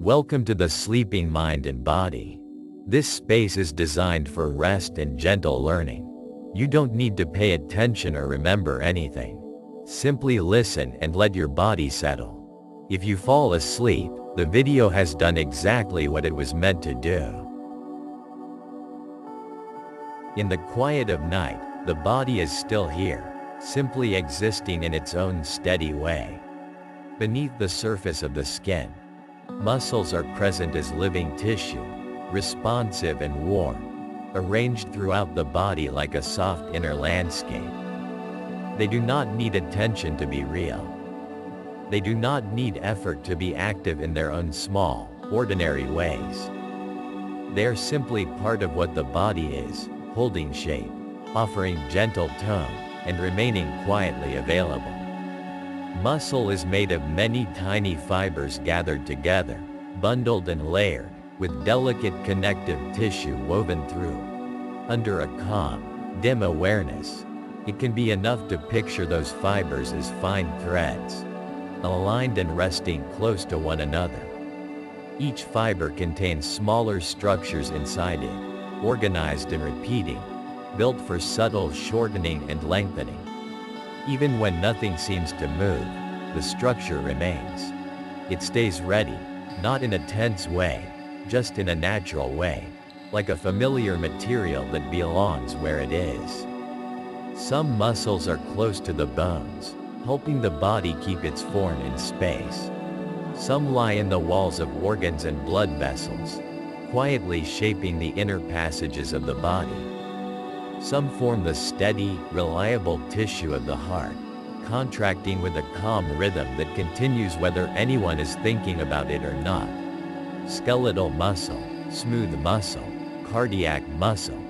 Welcome to the sleeping mind and body. This space is designed for rest and gentle learning. You don't need to pay attention or remember anything. Simply listen and let your body settle. If you fall asleep, the video has done exactly what it was meant to do. In the quiet of night, the body is still here, simply existing in its own steady way. Beneath the surface of the skin, muscles are present as living tissue, responsive and warm, arranged throughout the body like a soft inner landscape. They do not need attention to be real. They do not need effort to be active in their own small, ordinary ways. They are simply part of what the body is, holding shape, offering gentle tone, and remaining quietly available. Muscle is made of many tiny fibers gathered together, bundled and layered, with delicate connective tissue woven through. Under a calm, dim awareness, it can be enough to picture those fibers as fine threads, aligned and resting close to one another. Each fiber contains smaller structures inside it, organized and repeating, built for subtle shortening and lengthening. Even when nothing seems to move, the structure remains. It stays ready, not in a tense way, just in a natural way, like a familiar material that belongs where it is. Some muscles are close to the bones, helping the body keep its form in space. Some lie in the walls of organs and blood vessels, quietly shaping the inner passages of the body. Some form the steady, reliable tissue of the heart, contracting with a calm rhythm that continues whether anyone is thinking about it or not. Skeletal muscle, smooth muscle, cardiac muscle,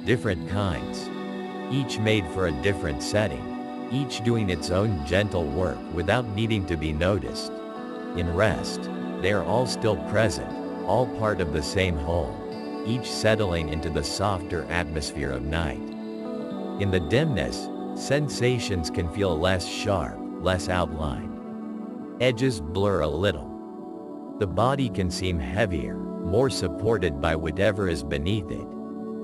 different kinds, each made for a different setting, each doing its own gentle work without needing to be noticed. In rest, they are all still present, all part of the same whole, each settling into the softer atmosphere of night. In the dimness, sensations can feel less sharp, less outlined. Edges blur a little. The body can seem heavier, more supported by whatever is beneath it,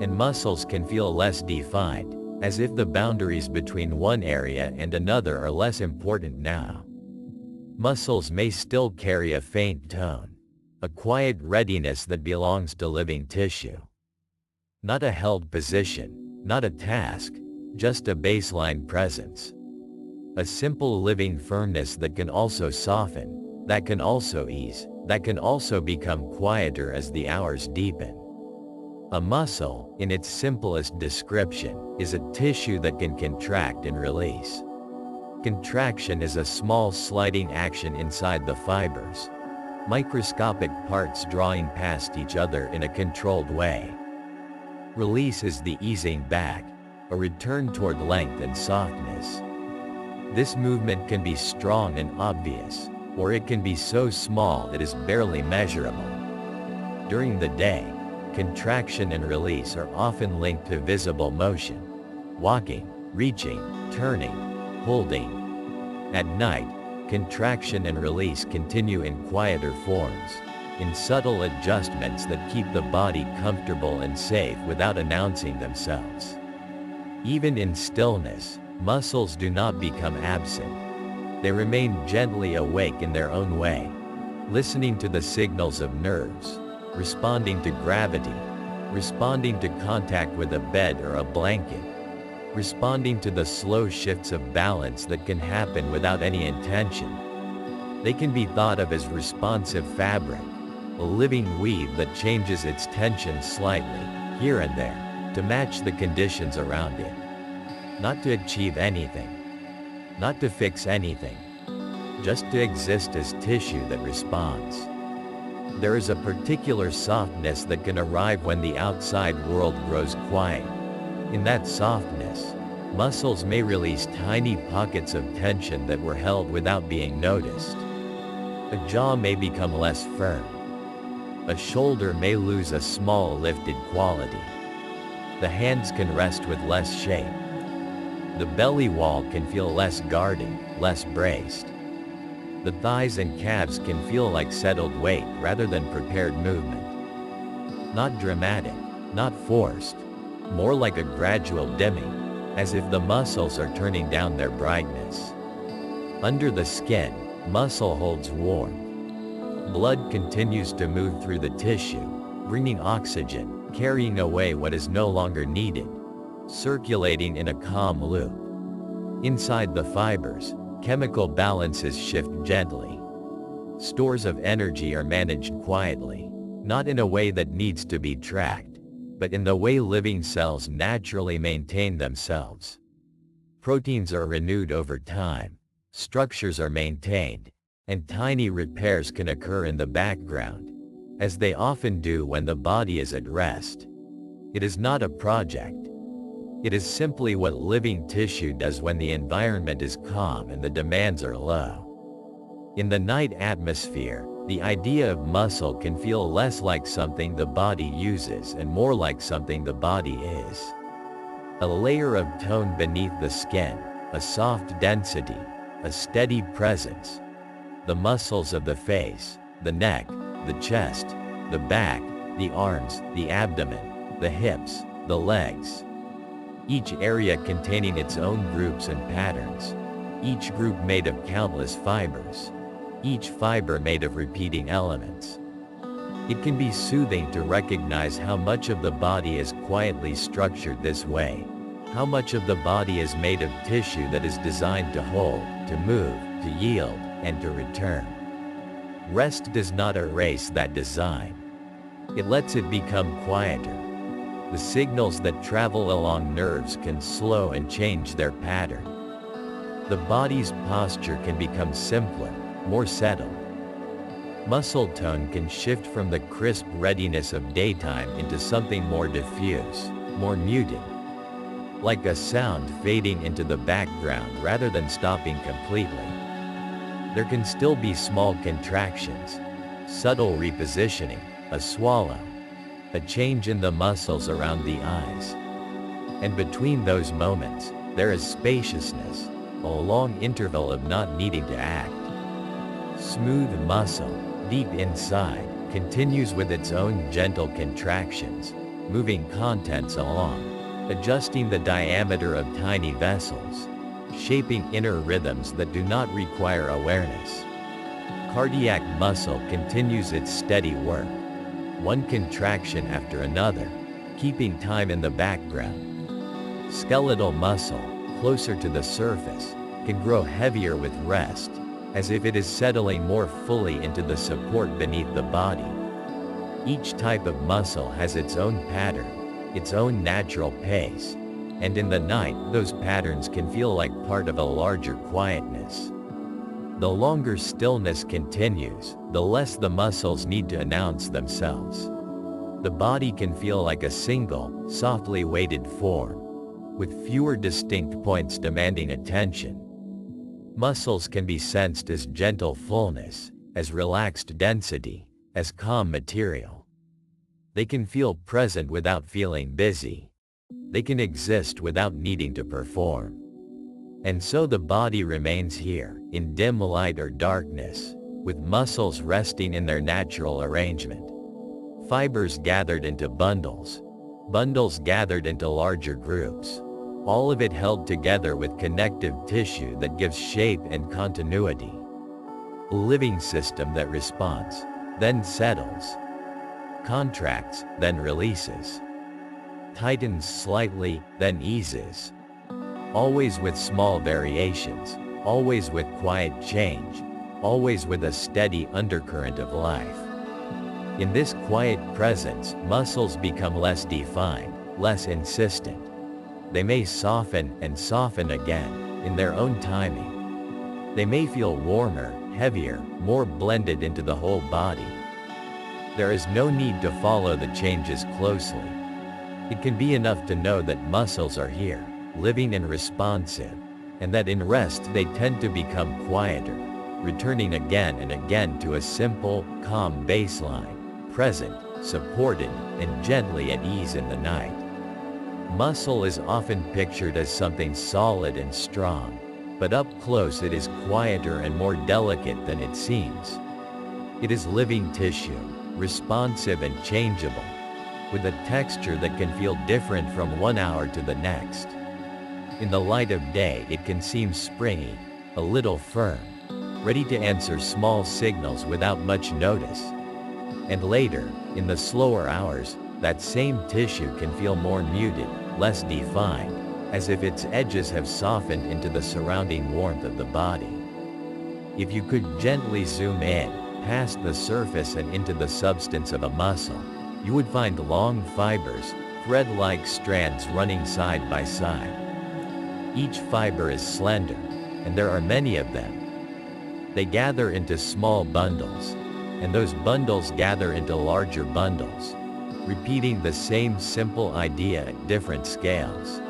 and muscles can feel less defined, as if the boundaries between one area and another are less important now. Muscles may still carry a faint tone, a quiet readiness that belongs to living tissue. Not a held position, not a task, just a baseline presence. A simple living firmness that can also soften, that can also ease, that can also become quieter as the hours deepen. A muscle, in its simplest description, is a tissue that can contract and release. Contraction is a small sliding action inside the fibers, microscopic parts drawing past each other in a controlled way. Release is the easing back, a return toward length and softness. This movement can be strong and obvious, or it can be so small it is barely measurable. During the day, contraction and release are often linked to visible motion: walking, reaching, turning, holding. At night, contraction and release continue in quieter forms, in subtle adjustments that keep the body comfortable and safe without announcing themselves. Even in stillness, muscles do not become absent. They remain gently awake in their own way, listening to the signals of nerves, responding to gravity, responding to contact with a bed or a blanket, responding to the slow shifts of balance that can happen without any intention. They can be thought of as responsive fabric, a living weave that changes its tension slightly, here and there, to match the conditions around it. Not to achieve anything, not to fix anything, just to exist as tissue that responds. There is a particular softness that can arrive when the outside world grows quiet. In that softness, muscles may release tiny pockets of tension that were held without being noticed. A jaw may become less firm. A shoulder may lose a small lifted quality. The hands can rest with less shape. The belly wall can feel less guarded, less braced. The thighs and calves can feel like settled weight rather than prepared movement. Not dramatic, not forced, more like a gradual dimming, as if the muscles are turning down their brightness. Under the skin, muscle holds warmth. Blood continues to move through the tissue, bringing oxygen, carrying away what is no longer needed, circulating in a calm loop. Inside the fibers, chemical balances shift gently. Stores of energy are managed quietly, not in a way that needs to be tracked, but in the way living cells naturally maintain themselves. Proteins are renewed over time, structures are maintained, and tiny repairs can occur in the background, as they often do when the body is at rest. It is not a project. It is simply what living tissue does when the environment is calm and the demands are low. In the night atmosphere, the idea of muscle can feel less like something the body uses and more like something the body is. A layer of tone beneath the skin, a soft density, a steady presence. The muscles of the face, the neck, the chest, the back, the arms, the abdomen, the hips, the legs. Each area containing its own groups and patterns. Each group made of countless fibers. Each fiber made of repeating elements. It can be soothing to recognize how much of the body is quietly structured this way. How much of the body is made of tissue that is designed to hold, to move, to yield, and to return. Rest does not erase that design. It lets it become quieter. The signals that travel along nerves can slow and change their pattern. The body's posture can become simpler, more settled. Muscle tone can shift from the crisp readiness of daytime into something more diffuse, more muted. Like a sound fading into the background rather than stopping completely. There can still be small contractions, subtle repositioning, a swallow, a change in the muscles around the eyes. And between those moments, there is spaciousness, a long interval of not needing to act. Smooth muscle, deep inside, continues with its own gentle contractions, moving contents along, adjusting the diameter of tiny vessels, shaping inner rhythms that do not require awareness. Cardiac muscle continues its steady work, one contraction after another, keeping time in the background. Skeletal muscle, closer to the surface, can grow heavier with rest, as if it is settling more fully into the support beneath the body. Each type of muscle has its own pattern, its own natural pace, and in the night those patterns can feel like part of a larger quietness. The longer stillness continues, the less the muscles need to announce themselves. The body can feel like a single, softly weighted form, with fewer distinct points demanding attention. Muscles can be sensed as gentle fullness, as relaxed density, as calm material. They can feel present without feeling busy. They can exist without needing to perform. And so the body remains here, in dim light or darkness, with muscles resting in their natural arrangement. Fibers gathered into bundles. Bundles gathered into larger groups. All of it held together with connective tissue that gives shape and continuity. A living system that responds, then settles. Contracts, then releases. Tightens slightly, then eases. Always with small variations, always with quiet change, always with a steady undercurrent of life. In this quiet presence, muscles become less defined, less insistent. They may soften and soften again, in their own timing. They may feel warmer, heavier, more blended into the whole body. There is no need to follow the changes closely. It can be enough to know that muscles are here, living and responsive, and that in rest they tend to become quieter, returning again and again to a simple, calm baseline, present, supported, and gently at ease in the night. Muscle is often pictured as something solid and strong, But up close it is quieter and more delicate than it seems. It is living tissue, responsive and changeable, with a texture that can feel different from one hour to the next. In the light of day it can seem springy, a little firm, ready to answer small signals without much notice. And later, in the slower hours, that same tissue can feel more muted, less defined, as if its edges have softened into the surrounding warmth of the body. If you could gently zoom in, past the surface and into the substance of a muscle, you would find long fibers, thread-like strands running side by side. Each fiber is slender, and there are many of them. They gather into small bundles, and those bundles gather into larger bundles, repeating the same simple idea at different scales.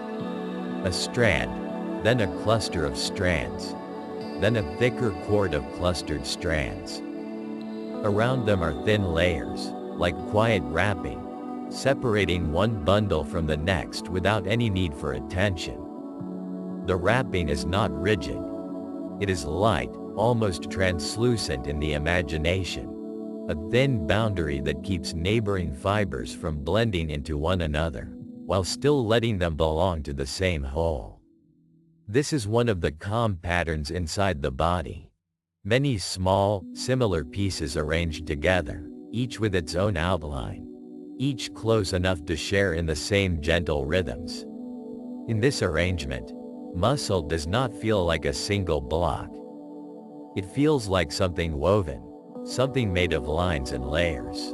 A strand, then a cluster of strands, then a thicker cord of clustered strands. Around them are thin layers, like quiet wrapping, separating one bundle from the next without any need for attention. The wrapping is not rigid. It is light, almost translucent in the imagination, a thin boundary that keeps neighboring fibers from blending into one another, while still letting them belong to the same whole. This is one of the calm patterns inside the body. Many small, similar pieces arranged together, each with its own outline, each close enough to share in the same gentle rhythms. In this arrangement, muscle does not feel like a single block. It feels like something woven, something made of lines and layers.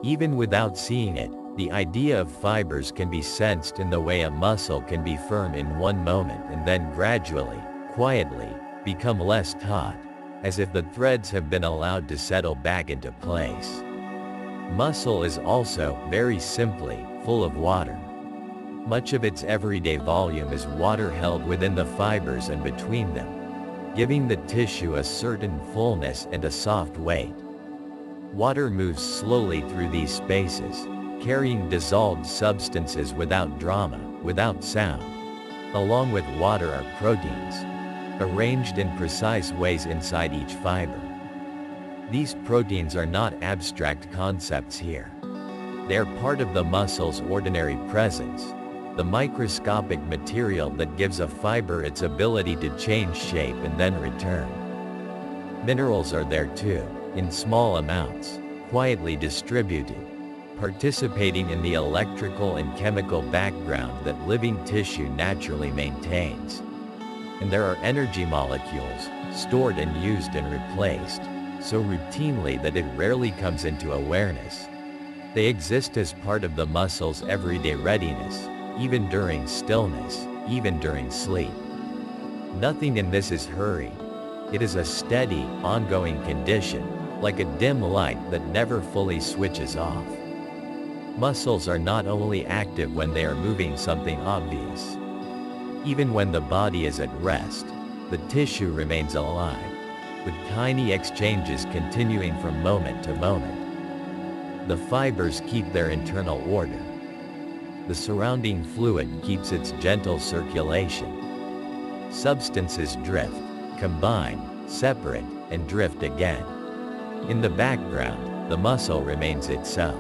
Even without seeing it, the idea of fibers can be sensed in the way a muscle can be firm in one moment and then gradually, quietly, become less taut, as if the threads have been allowed to settle back into place. Muscle is also, very simply, full of water. Much of its everyday volume is water held within the fibers and between them, giving the tissue a certain fullness and a soft weight. Water moves slowly through these spaces, carrying dissolved substances without drama, without sound. Along with water are proteins, arranged in precise ways inside each fiber. These proteins are not abstract concepts here. They are part of the muscle's ordinary presence, the microscopic material that gives a fiber its ability to change shape and then return. Minerals are there too, in small amounts, quietly distributed, participating in the electrical and chemical background that living tissue naturally maintains. And there are energy molecules, stored and used and replaced, so routinely that it rarely comes into awareness. They exist as part of the muscle's everyday readiness, even during stillness, even during sleep. Nothing in this is hurried. It is a steady, ongoing condition, like a dim light that never fully switches off. Muscles are not only active when they are moving something obvious. Even when the body is at rest, the tissue remains alive, with tiny exchanges continuing from moment to moment. The fibers keep their internal order. The surrounding fluid keeps its gentle circulation. Substances drift, combine, separate, and drift again. In the background, the muscle remains itself.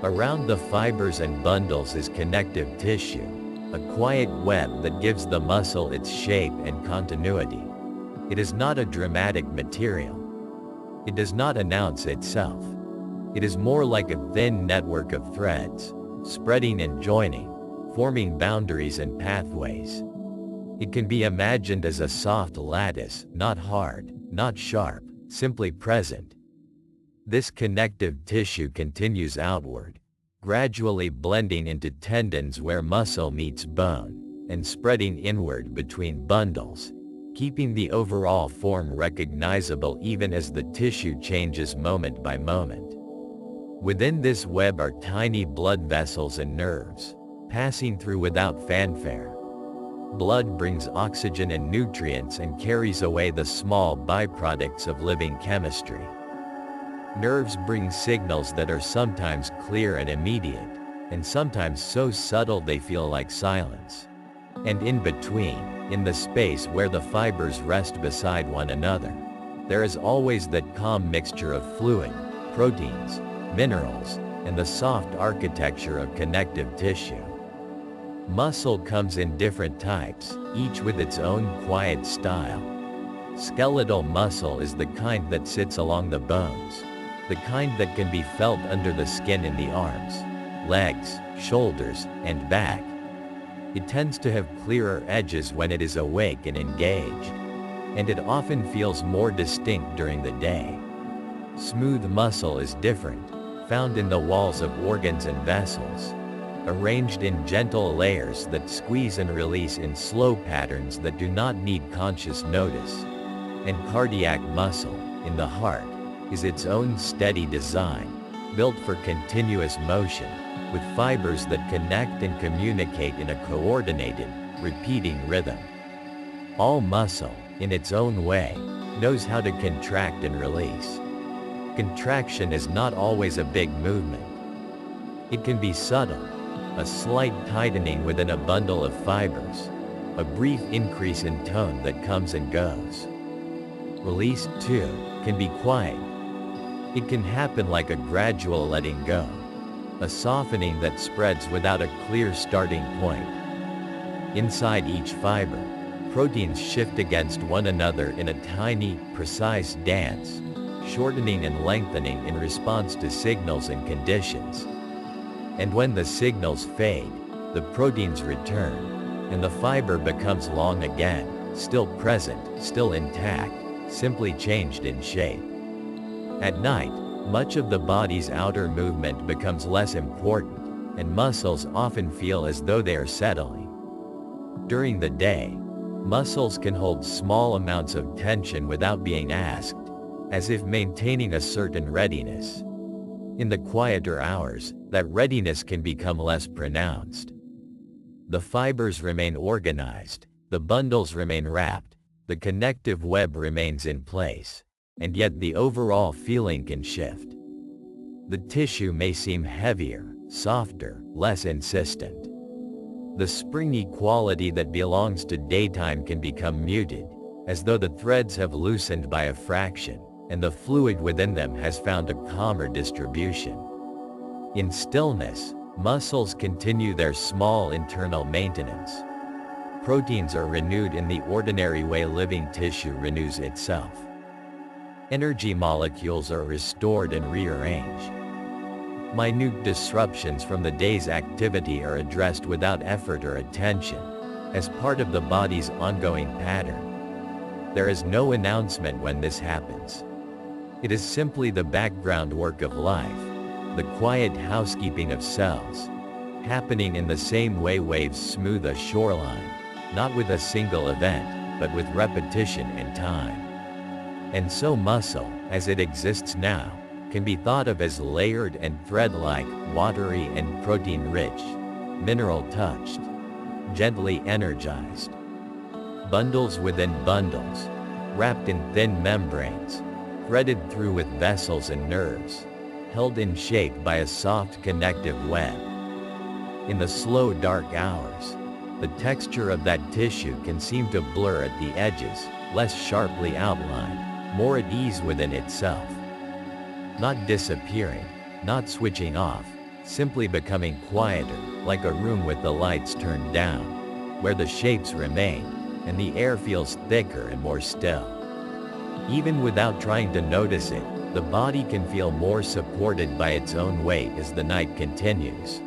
Around the fibers and bundles is connective tissue, a quiet web that gives the muscle its shape and continuity. It is not a dramatic material. It does not announce itself. It is more like a thin network of threads, spreading and joining, forming boundaries and pathways. It can be imagined as a soft lattice, not hard, not sharp, simply present. This connective tissue continues outward, gradually blending into tendons where muscle meets bone, and spreading inward between bundles, keeping the overall form recognizable even as the tissue changes moment by moment. Within this web are tiny blood vessels and nerves, passing through without fanfare. Blood brings oxygen and nutrients and carries away the small byproducts of living chemistry. Nerves bring signals that are sometimes clear and immediate, and sometimes so subtle they feel like silence. And in between, in the space where the fibers rest beside one another, there is always that calm mixture of fluid, proteins, minerals, and the soft architecture of connective tissue. Muscle comes in different types, each with its own quiet style. Skeletal muscle is the kind that sits along the bones, the kind that can be felt under the skin in the arms, legs, shoulders, and back. It tends to have clearer edges when it is awake and engaged, and it often feels more distinct during the day. Smooth muscle is different, found in the walls of organs and vessels, arranged in gentle layers that squeeze and release in slow patterns that do not need conscious notice. And cardiac muscle, in the heart, is its own steady design, built for continuous motion, with fibers that connect and communicate in a coordinated, repeating rhythm. All muscle, in its own way, knows how to contract and release. Contraction is not always a big movement. It can be subtle, a slight tightening within a bundle of fibers, a brief increase in tone that comes and goes. Release, too, can be quiet. It can happen like a gradual letting go, a softening that spreads without a clear starting point. Inside each fiber, proteins shift against one another in a tiny, precise dance, shortening and lengthening in response to signals and conditions. And when the signals fade, the proteins return, and the fiber becomes long again, still present, still intact, simply changed in shape. At night, much of the body's outer movement becomes less important, and muscles often feel as though they are settling. During the day, muscles can hold small amounts of tension without being asked, as if maintaining a certain readiness. In the quieter hours, that readiness can become less pronounced. The fibers remain organized, the bundles remain wrapped, the connective web remains in place, and yet the overall feeling can shift. The tissue may seem heavier, softer, less insistent. The springy quality that belongs to daytime can become muted, as though the threads have loosened by a fraction, and the fluid within them has found a calmer distribution. In stillness, muscles continue their small internal maintenance. Proteins are renewed in the ordinary way living tissue renews itself. Energy molecules are restored and rearranged. Minute disruptions from the day's activity are addressed without effort or attention, as part of the body's ongoing pattern. There is no announcement when this happens. It is simply the background work of life, the quiet housekeeping of cells, happening in the same way waves smooth a shoreline, not with a single event, but with repetition and time. And so muscle, as it exists now, can be thought of as layered and thread-like, watery and protein-rich, mineral-touched, gently energized. Bundles within bundles, wrapped in thin membranes, threaded through with vessels and nerves, held in shape by a soft connective web. In the slow dark hours, the texture of that tissue can seem to blur at the edges, less sharply outlined, more at ease within itself. Not disappearing, not switching off, simply becoming quieter, like a room with the lights turned down, where the shapes remain, and the air feels thicker and more still. Even without trying to notice it, the body can feel more supported by its own weight as the night continues.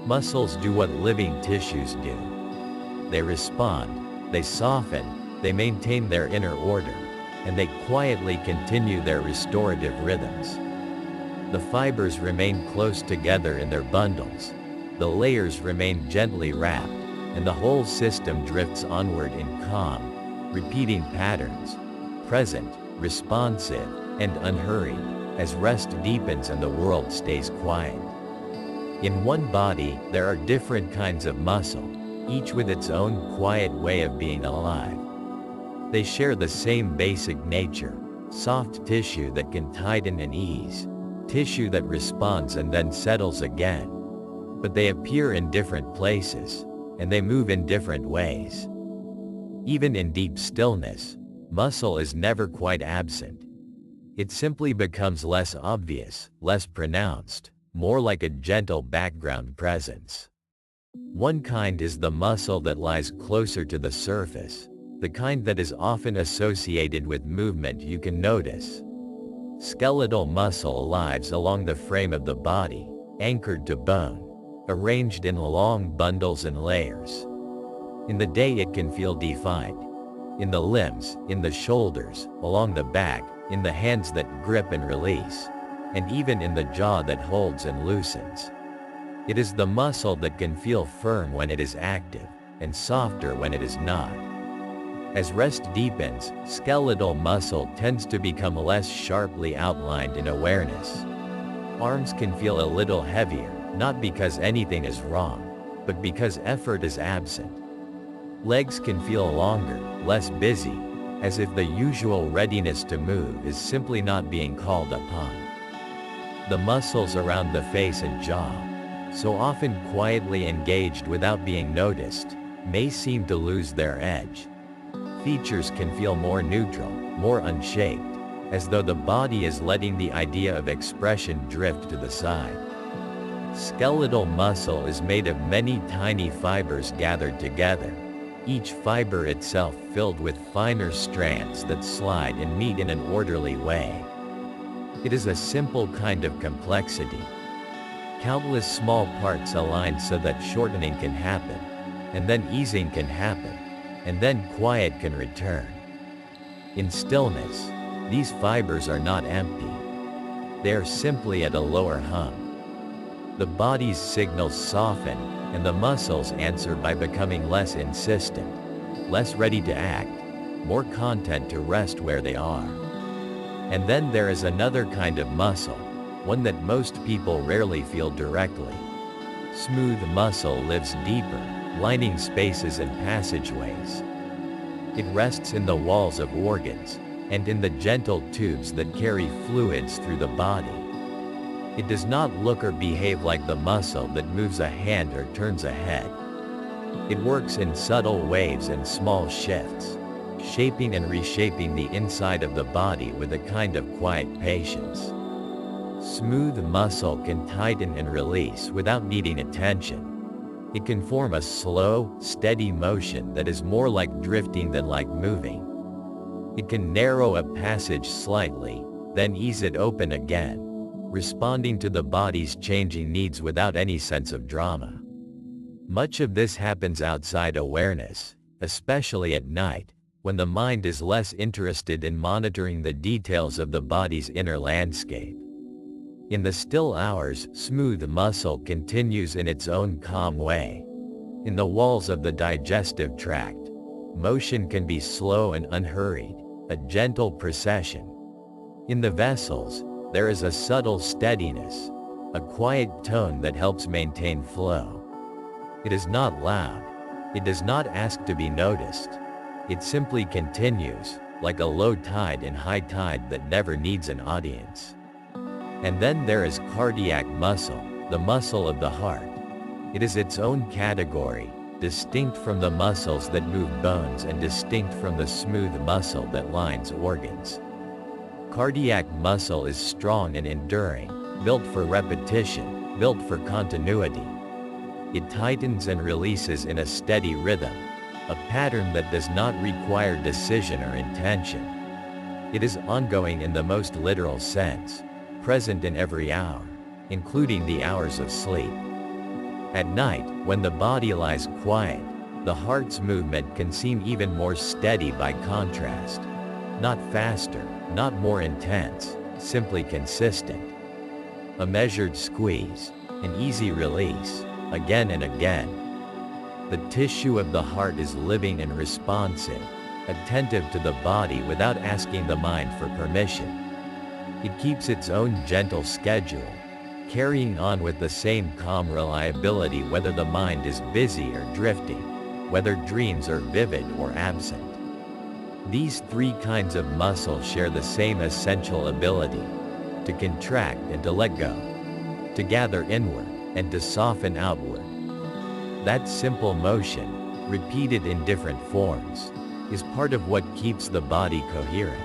Muscles do what living tissues do. They respond, they soften, they maintain their inner order, and they quietly continue their restorative rhythms. The fibers remain close together in their bundles, the layers remain gently wrapped, and the whole system drifts onward in calm, repeating patterns, present, responsive, and unhurried, as rest deepens and the world stays quiet. In one body, there are different kinds of muscle, each with its own quiet way of being alive. They share the same basic nature, soft tissue that can tighten and ease, tissue that responds and then settles again. But they appear in different places, and they move in different ways. Even in deep stillness, muscle is never quite absent. It simply becomes less obvious, less pronounced, more like a gentle background presence. One kind is the muscle that lies closer to the surface, the kind that is often associated with movement you can notice. Skeletal muscle lies along the frame of the body, anchored to bone, arranged in long bundles and layers. In the day it can feel defined. In the limbs, in the shoulders, along the back, in the hands that grip and release, and even in the jaw that holds and loosens. It is the muscle that can feel firm when it is active, and softer when it is not. As rest deepens, skeletal muscle tends to become less sharply outlined in awareness. Arms can feel a little heavier, not because anything is wrong, but because effort is absent. Legs can feel longer, less busy, as if the usual readiness to move is simply not being called upon. The muscles around the face and jaw, so often quietly engaged without being noticed, may seem to lose their edge. Features can feel more neutral, more unshaped, as though the body is letting the idea of expression drift to the side. Skeletal muscle is made of many tiny fibers gathered together, each fiber itself filled with finer strands that slide and meet in an orderly way. It is a simple kind of complexity. Countless small parts align so that shortening can happen, and then easing can happen, and then quiet can return. In stillness, these fibers are not empty. They are simply at a lower hum. The body's signals soften, and the muscles answer by becoming less insistent, less ready to act, more content to rest where they are. And then there is another kind of muscle, one that most people rarely feel directly. Smooth muscle lives deeper, lining spaces and passageways. It rests in the walls of organs, and in the gentle tubes that carry fluids through the body. It does not look or behave like the muscle that moves a hand or turns a head. It works in subtle waves and small shifts, shaping and reshaping the inside of the body with a kind of quiet patience. Smooth muscle can tighten and release without needing attention. It can form a slow, steady motion that is more like drifting than like moving. It can narrow a passage slightly, then ease it open again, responding to the body's changing needs without any sense of drama. Much of this happens outside awareness, especially at night, when the mind is less interested in monitoring the details of the body's inner landscape. In the still hours, smooth muscle continues in its own calm way. In the walls of the digestive tract, motion can be slow and unhurried, a gentle procession. In the vessels, there is a subtle steadiness, a quiet tone that helps maintain flow. It is not loud. It does not ask to be noticed. It simply continues, like a low tide and high tide that never needs an audience. And then there is cardiac muscle, the muscle of the heart. It is its own category, distinct from the muscles that move bones and distinct from the smooth muscle that lines organs. Cardiac muscle is strong and enduring, built for repetition, built for continuity. It tightens and releases in a steady rhythm, a pattern that does not require decision or intention. It is ongoing in the most literal sense, present in every hour, including the hours of sleep. At night, when the body lies quiet, the heart's movement can seem even more steady by contrast. Not faster, not more intense, simply consistent. A measured squeeze, an easy release, again and again. The tissue of the heart is living and responsive, attentive to the body without asking the mind for permission. It keeps its own gentle schedule, carrying on with the same calm reliability whether the mind is busy or drifting, whether dreams are vivid or absent. These three kinds of muscle share the same essential ability: to contract and to let go, to gather inward and to soften outward. That simple motion, repeated in different forms, is part of what keeps the body coherent.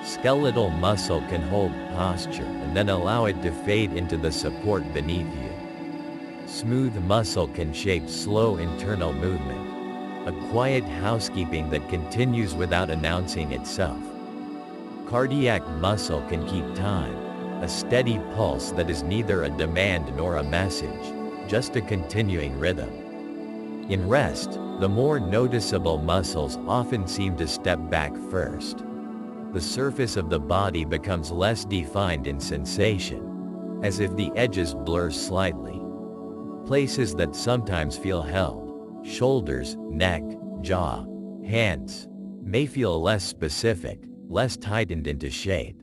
Skeletal muscle can hold posture and then allow it to fade into the support beneath you. Smooth muscle can shape slow internal movement, a quiet housekeeping that continues without announcing itself. Cardiac muscle can keep time, a steady pulse that is neither a demand nor a message, just a continuing rhythm. In rest, the more noticeable muscles often seem to step back first. The surface of the body becomes less defined in sensation, as if the edges blur slightly. Places that sometimes feel held, shoulders, neck, jaw, hands, may feel less specific, less tightened into shape.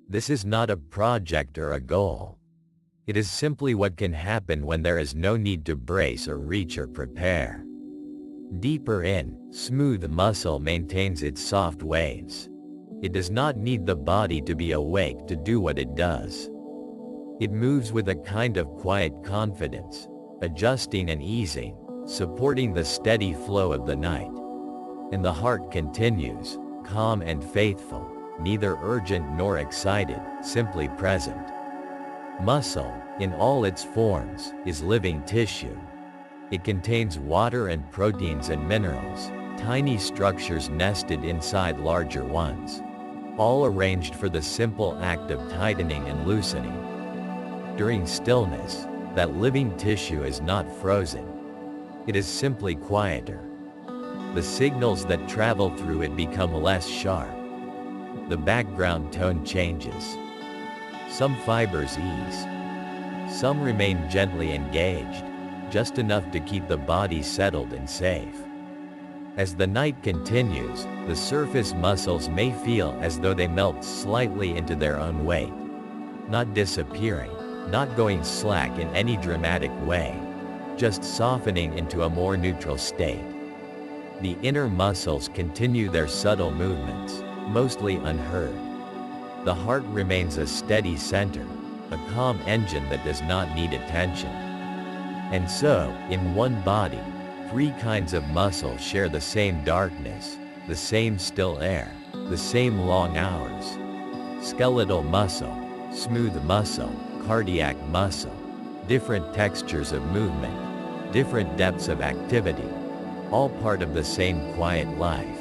This is not a project or a goal. It is simply what can happen when there is no need to brace or reach or prepare. Deeper in, smooth muscle maintains its soft waves. It does not need the body to be awake to do what it does. It moves with a kind of quiet confidence, adjusting and easing, supporting the steady flow of the night. And the heart continues, calm and faithful, neither urgent nor excited, simply present. Muscle, in all its forms, is living tissue. It contains water and proteins and minerals, tiny structures nested inside larger ones, all arranged for the simple act of tightening and loosening. During stillness, that living tissue is not frozen. It is simply quieter. The signals that travel through it become less sharp. The background tone changes. Some fibers ease. Some remain gently engaged, just enough to keep the body settled and safe. As the night continues, the surface muscles may feel as though they melt slightly into their own weight. Not disappearing, not going slack in any dramatic way, just softening into a more neutral state. The inner muscles continue their subtle movements, mostly unheard. The heart remains a steady center, a calm engine that does not need attention. And so, in one body, three kinds of muscle share the same darkness, the same still air, the same long hours. Skeletal muscle, smooth muscle, cardiac muscle, different textures of movement, different depths of activity, all part of the same quiet life.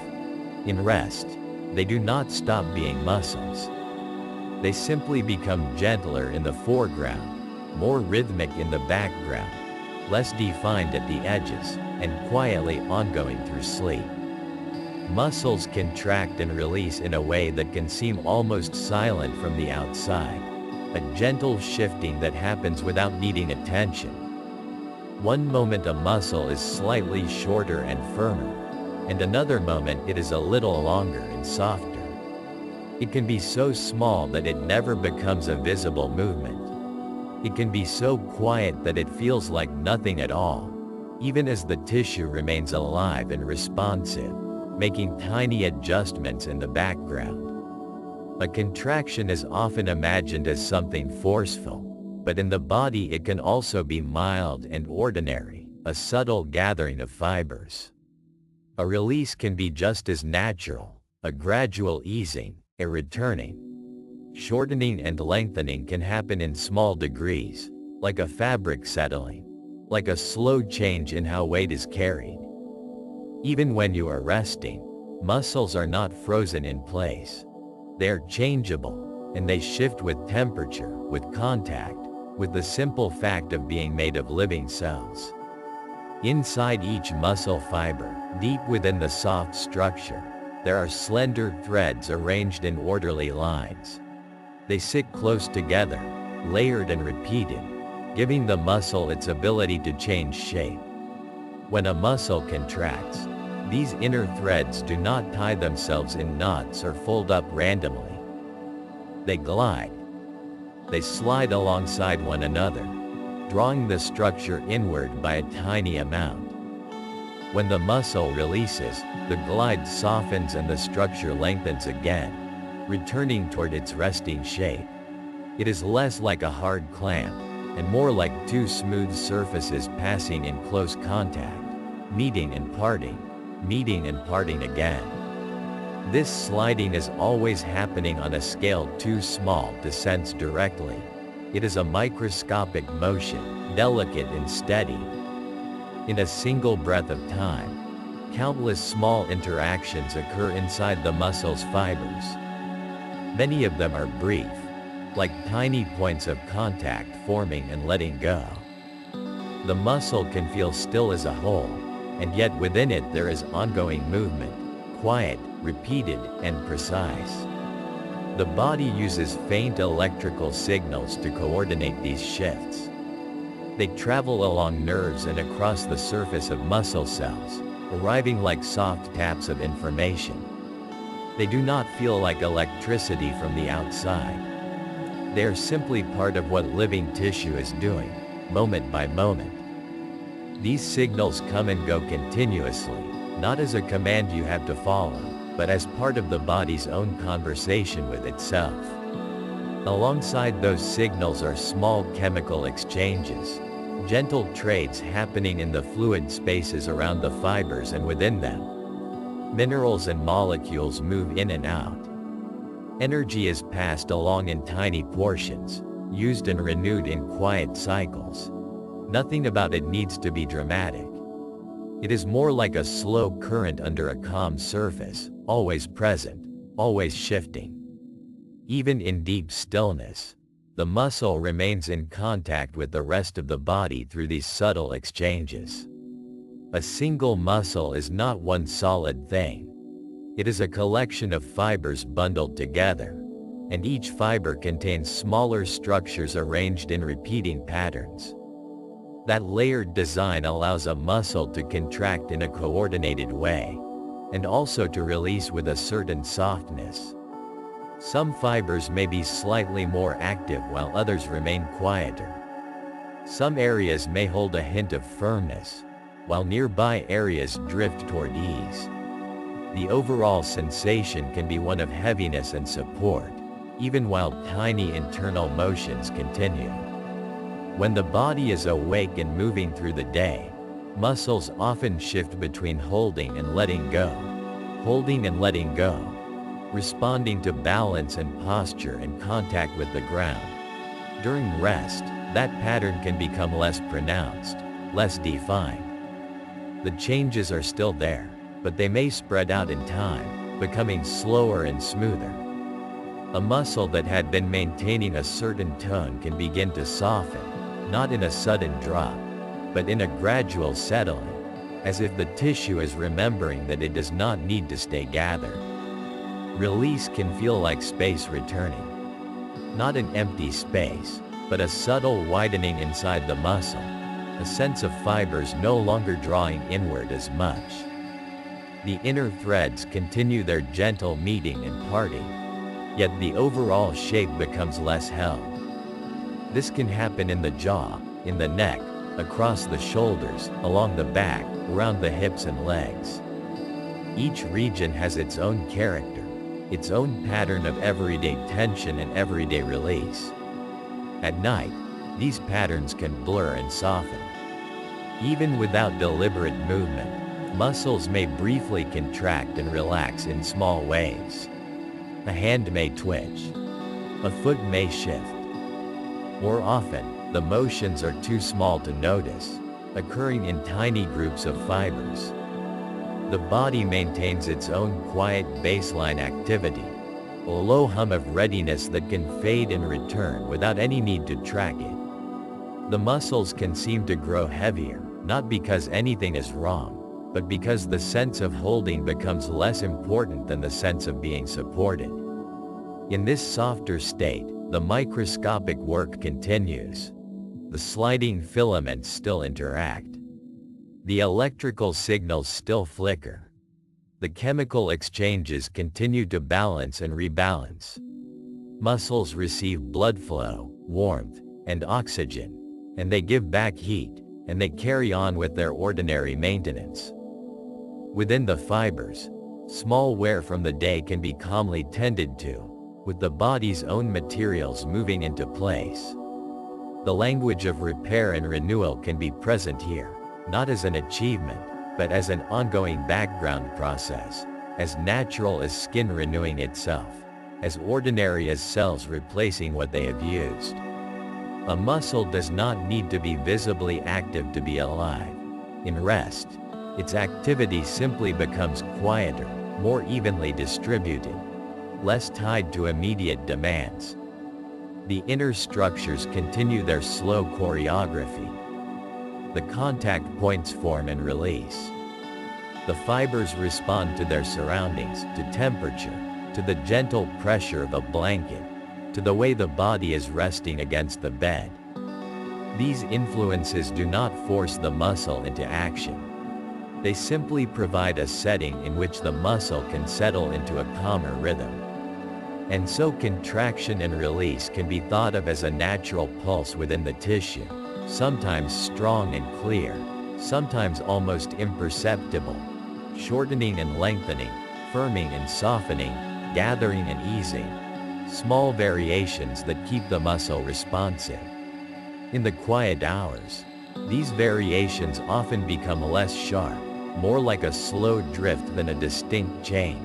In rest, they do not stop being muscles. They simply become gentler in the foreground, more rhythmic in the background, less defined at the edges, and quietly ongoing through sleep. Muscles contract and release in a way that can seem almost silent from the outside, a gentle shifting that happens without needing attention. One moment a muscle is slightly shorter and firmer, and another moment it is a little longer and softer. It can be so small that it never becomes a visible movement. It can be so quiet that it feels like nothing at all, even as the tissue remains alive and responsive, making tiny adjustments in the background. A contraction is often imagined as something forceful, but in the body it can also be mild and ordinary, a subtle gathering of fibers. A release can be just as natural, a gradual easing, a returning. Shortening and lengthening can happen in small degrees, like a fabric settling, like a slow change in how weight is carried. Even when you are resting, muscles are not frozen in place. They are changeable, and they shift with temperature, with contact, with the simple fact of being made of living cells. Inside each muscle fiber, deep within the soft structure, there are slender threads arranged in orderly lines. They sit close together, layered and repeated, giving the muscle its ability to change shape. When a muscle contracts, these inner threads do not tie themselves in knots or fold up randomly. They glide. They slide alongside one another, drawing the structure inward by a tiny amount. When the muscle releases, the glide softens and the structure lengthens again, returning toward its resting shape. It is less like a hard clamp, and more like two smooth surfaces passing in close contact, meeting and parting again. This sliding is always happening on a scale too small to sense directly. It is a microscopic motion, delicate and steady. In a single breath of time, countless small interactions occur inside the muscle's fibers. Many of them are brief, like tiny points of contact forming and letting go. The muscle can feel still as a whole, and yet within it there is ongoing movement, quiet, repeated, and precise. The body uses faint electrical signals to coordinate these shifts. They travel along nerves and across the surface of muscle cells, arriving like soft taps of information. They do not feel like electricity from the outside. They are simply part of what living tissue is doing, moment by moment. These signals come and go continuously, not as a command you have to follow, but as part of the body's own conversation with itself. Alongside those signals are small chemical exchanges, gentle trades happening in the fluid spaces around the fibers and within them. Minerals and molecules move in and out. Energy is passed along in tiny portions, used and renewed in quiet cycles. Nothing about it needs to be dramatic. It is more like a slow current under a calm surface, always present, always shifting. Even in deep stillness, the muscle remains in contact with the rest of the body through these subtle exchanges. A single muscle is not one solid thing. It is a collection of fibers bundled together, and each fiber contains smaller structures arranged in repeating patterns. That layered design allows a muscle to contract in a coordinated way, and also to release with a certain softness. Some fibers may be slightly more active while others remain quieter. Some areas may hold a hint of firmness, while nearby areas drift toward ease. The overall sensation can be one of heaviness and support, even while tiny internal motions continue. When the body is awake and moving through the day, muscles often shift between holding and letting go, responding to balance and posture and contact with the ground. During rest, that pattern can become less pronounced, less defined. The changes are still there, but they may spread out in time, becoming slower and smoother. A muscle that had been maintaining a certain tone can begin to soften, not in a sudden drop, but in a gradual settling, as if the tissue is remembering that it does not need to stay gathered. Release can feel like space returning. Not an empty space, but a subtle widening inside the muscle, a sense of fibers no longer drawing inward as much. The inner threads continue their gentle meeting and parting, yet the overall shape becomes less held. This can happen in the jaw, in the neck, across the shoulders, along the back, around the hips and legs. Each region has its own character, its own pattern of everyday tension and everyday release. At night, these patterns can blur and soften. Even without deliberate movement, muscles may briefly contract and relax in small ways. A hand may twitch. A foot may shift. More often, the motions are too small to notice, occurring in tiny groups of fibers. The body maintains its own quiet baseline activity, a low hum of readiness that can fade and return without any need to track it. The muscles can seem to grow heavier, not because anything is wrong, but because the sense of holding becomes less important than the sense of being supported. In this softer state, the microscopic work continues. The sliding filaments still interact. The electrical signals still flicker. The chemical exchanges continue to balance and rebalance. Muscles receive blood flow, warmth, and oxygen, and they give back heat, and they carry on with their ordinary maintenance. Within the fibers, small wear from the day can be calmly tended to, with the body's own materials moving into place. The language of repair and renewal can be present here, not as an achievement, but as an ongoing background process, as natural as skin renewing itself, as ordinary as cells replacing what they have used. A muscle does not need to be visibly active to be alive. In rest, its activity simply becomes quieter, more evenly distributed, less tied to immediate demands. The inner structures continue their slow choreography. The contact points form and release. The fibers respond to their surroundings, to temperature, to the gentle pressure of a blanket, to the way the body is resting against the bed. These influences do not force the muscle into action. They simply provide a setting in which the muscle can settle into a calmer rhythm. And so contraction and release can be thought of as a natural pulse within the tissue, sometimes strong and clear, sometimes almost imperceptible, shortening and lengthening, firming and softening, gathering and easing, small variations that keep the muscle responsive. In the quiet hours, these variations often become less sharp, more like a slow drift than a distinct change.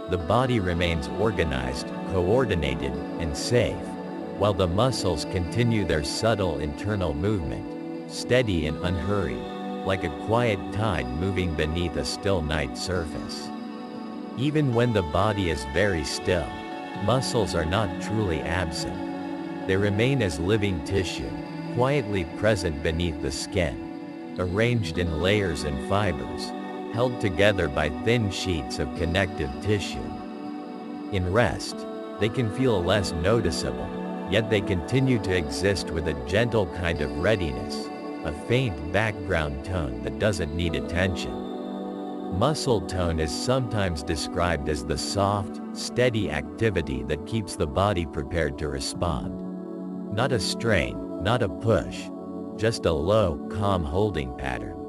The body remains organized, coordinated, and safe, while the muscles continue their subtle internal movement, steady and unhurried, like a quiet tide moving beneath a still night surface. Even when the body is very still, muscles are not truly absent. They remain as living tissue, quietly present beneath the skin, arranged in layers and fibers, held together by thin sheets of connective tissue. In rest, they can feel less noticeable, yet they continue to exist with a gentle kind of readiness, a faint background tone that doesn't need attention. Muscle tone is sometimes described as the soft, steady activity that keeps the body prepared to respond. Not a strain, not a push, just a low, calm holding pattern.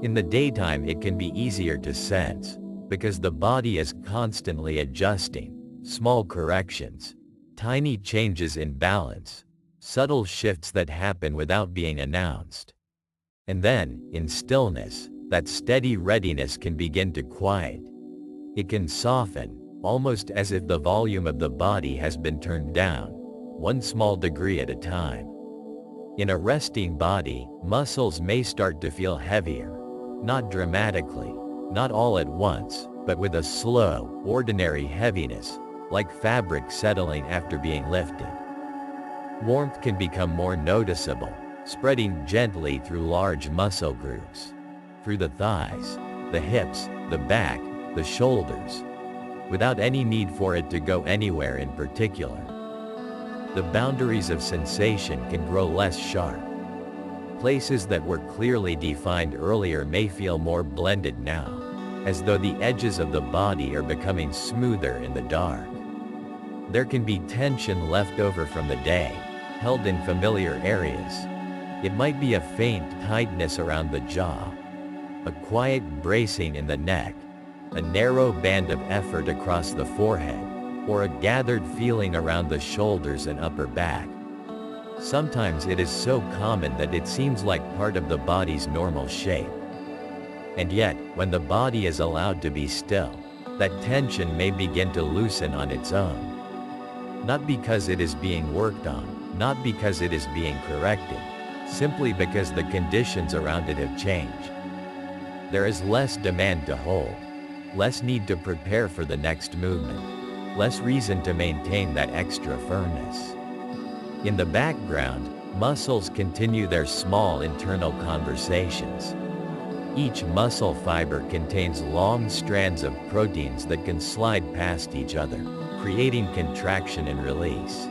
In the daytime it can be easier to sense, because the body is constantly adjusting, small corrections, tiny changes in balance, subtle shifts that happen without being announced. And then, in stillness, that steady readiness can begin to quiet. It can soften, almost as if the volume of the body has been turned down, one small degree at a time. In a resting body, muscles may start to feel heavier, not dramatically, not all at once, but with a slow, ordinary heaviness, like fabric settling after being lifted. Warmth can become more noticeable, spreading gently through large muscle groups, through the thighs, the hips, the back, the shoulders, without any need for it to go anywhere in particular. The boundaries of sensation can grow less sharp. Places that were clearly defined earlier may feel more blended now, as though the edges of the body are becoming smoother in the dark. There can be tension left over from the day, held in familiar areas. It might be a faint tightness around the jaw, a quiet bracing in the neck, a narrow band of effort across the forehead, or a gathered feeling around the shoulders and upper back. Sometimes it is so common that it seems like part of the body's normal shape. And yet, when the body is allowed to be still, that tension may begin to loosen on its own. Not because it is being worked on, not because it is being corrected, simply because the conditions around it have changed. There is less demand to hold, less need to prepare for the next movement, less reason to maintain that extra firmness. In the background, muscles continue their small internal conversations. Each muscle fiber contains long strands of proteins that can slide past each other, creating contraction and release.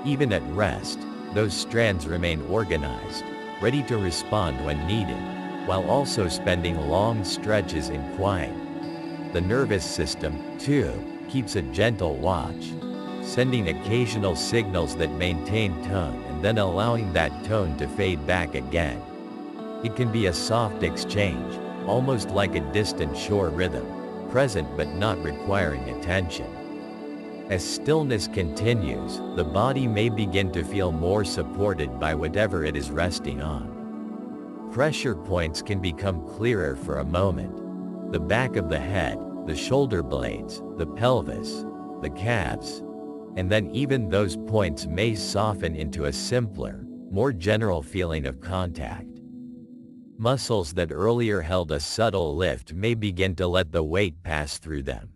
Even at rest, those strands remain organized, ready to respond when needed, while also spending long stretches in quiet. The nervous system, too, keeps a gentle watch, sending occasional signals that maintain tone and then allowing that tone to fade back again. It can be a soft exchange, almost like a distant shore rhythm, present but not requiring attention. As stillness continues, the body may begin to feel more supported by whatever it is resting on. Pressure points can become clearer for a moment. The back of the head, the shoulder blades, the pelvis, the calves, and then even those points may soften into a simpler, more general feeling of contact. Muscles that earlier held a subtle lift may begin to let the weight pass through them.